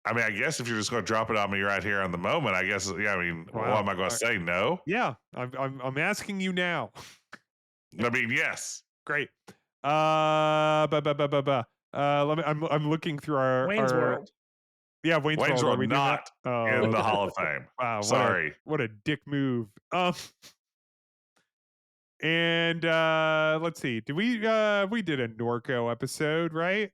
I mean, I guess if you're just going to drop it on me right here on the moment, I guess. Yeah, I mean, wow. What am I going to say? No. Yeah, I'm asking you now. I mean, yes. Great. Let me. I'm looking through our Wayne's World. Yeah, Wayne's World. Not in the Hall of Fame. Wow. Sorry. What a dick move. And let's see. Did we did a Norco episode, right?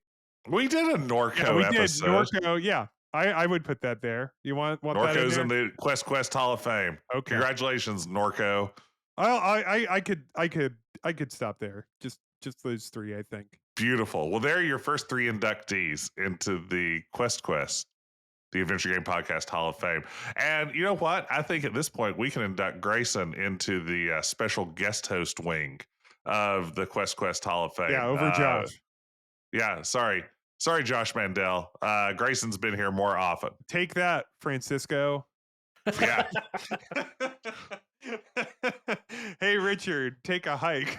We did a Norco episode. Did Norco, yeah. I would put that there. You want Norco's that in the Quest Hall of Fame. Okay. Congratulations, Norco. I could stop there. Just those three, I think. Beautiful. Well, there are your first three inductees into the Quest, the Adventure Game Podcast Hall of Fame. And you know what? I think at this point we can induct Grayson into the special guest host wing of the Quest Hall of Fame. Yeah, over Josh. Yeah, sorry, Josh Mandel. Grayson's been here more often. Take that, Francisco. Yeah. Hey, Richard, take a hike.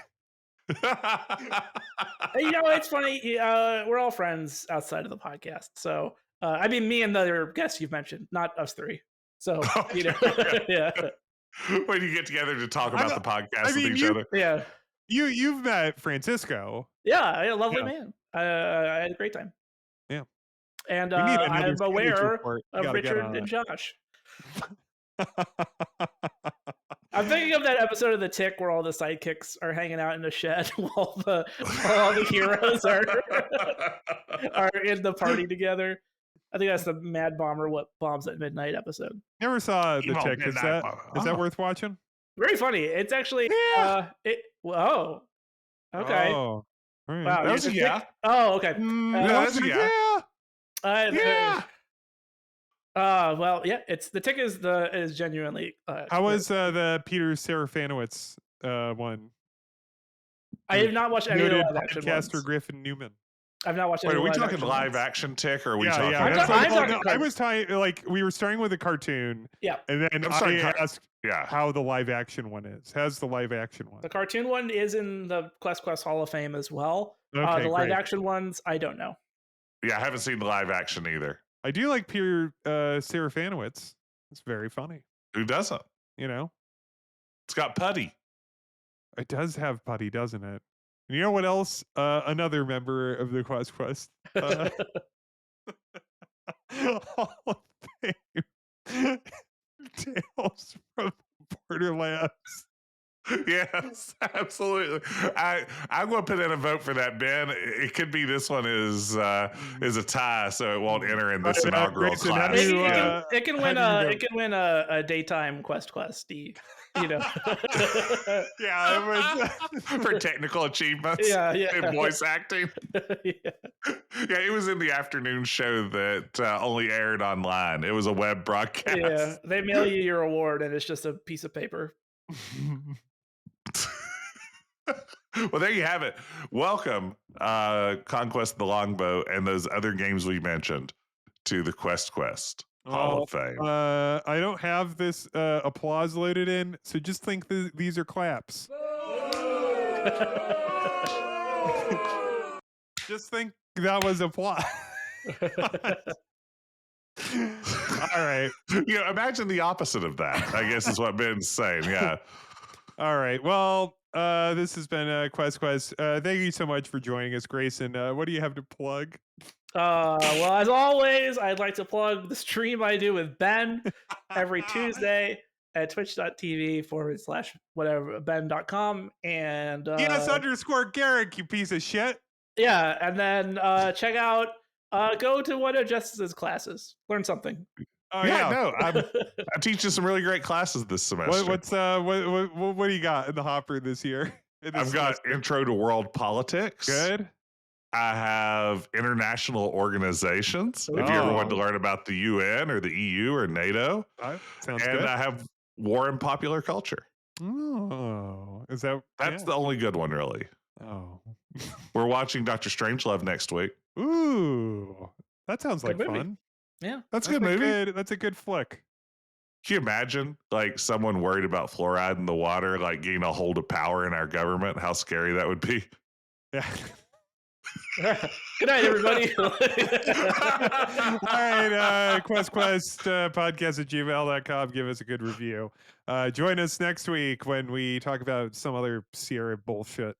You know, it's funny. We're all friends outside of the podcast. So, I mean, me and the other guests you've mentioned, not us three. So, you know, yeah. When you get together to talk about the podcast with each other. Yeah. You've met Francisco. Yeah, lovely man. I had a great time. Yeah. And I'm aware of Richard and Josh. I'm thinking of that episode of The Tick where all the sidekicks are hanging out in a shed while all the heroes are in the party together. I think that's the Mad Bomber What Bombs at Midnight episode. Never saw The Tick. Is that worth watching? Very funny. It's actually okay. Oh, right. Wow. That was yeah. Oh, okay. Yeah. Well, yeah. It's The Tick is genuinely. How was the Peter Serafinowicz one? I have not watched any of the live action ones. Podcaster Griffin Newman. I've not watched. Wait, are we talking live action Tick, or are we talking? Yeah. I was talking like we were starting with a cartoon. Yeah. And then I asked how the live action one is. How's the live action one? The cartoon one is in the Quest Hall of Fame as well. Okay, the live action ones, I don't know. Yeah, I haven't seen the live action either. I do like Peter Serafinowicz. It's very funny. Who doesn't? You know? It's got Putty. It does have Putty, doesn't it? And you know what else? Another member of the Quest Hall of Fame. Tales from Borderlands. Yes, absolutely. I'm going to put in a vote for that, Ben. It could be this one is a tie, so it won't enter in this inaugural Grayson, class. It can win a daytime Quest. You know. Yeah, it was for technical achievements. Yeah. In voice acting. Yeah, it was in the afternoon show that only aired online. It was a web broadcast. Yeah, they mail you your award, and it's just a piece of paper. Well, there you have it. Welcome, Conquest of the Longbow and those other games we mentioned to the Quest Hall of Fame. I don't have this applause loaded in, so just think these are claps. Just think that was applause. All right. Imagine the opposite of that, I guess is what Ben's saying. Yeah. All right. Well, this has been Quest. Thank you so much for joining us, Grayson. What do you have to plug? Well, as always, I'd like to plug the stream I do with Ben every Tuesday at twitch.tv/whatever ben.com and yes_Garrick, you piece of shit. Yeah, and then check out go to one of Jess's classes. Learn something. Oh, yeah, no, I'm teaching some really great classes this semester. What do you got in the hopper this year? I've got Intro to World Politics. Good. I have international organizations. If you ever want to learn about the UN or the EU or NATO, sounds and good. I have War and Popular Culture. Oh, is that's the only good one, really? Oh, we're watching Dr. Strangelove next week. Ooh, that sounds Good like movie. fun. Yeah, that's a good movie. That's a good flick. Can you imagine, like, someone worried about fluoride in the water, like, getting a hold of power in our government? How scary that would be. Yeah. Good night, everybody. All right, quest podcast at gmail.com. Give us a good review. Join us next week when we talk about some other Sierra bullshit.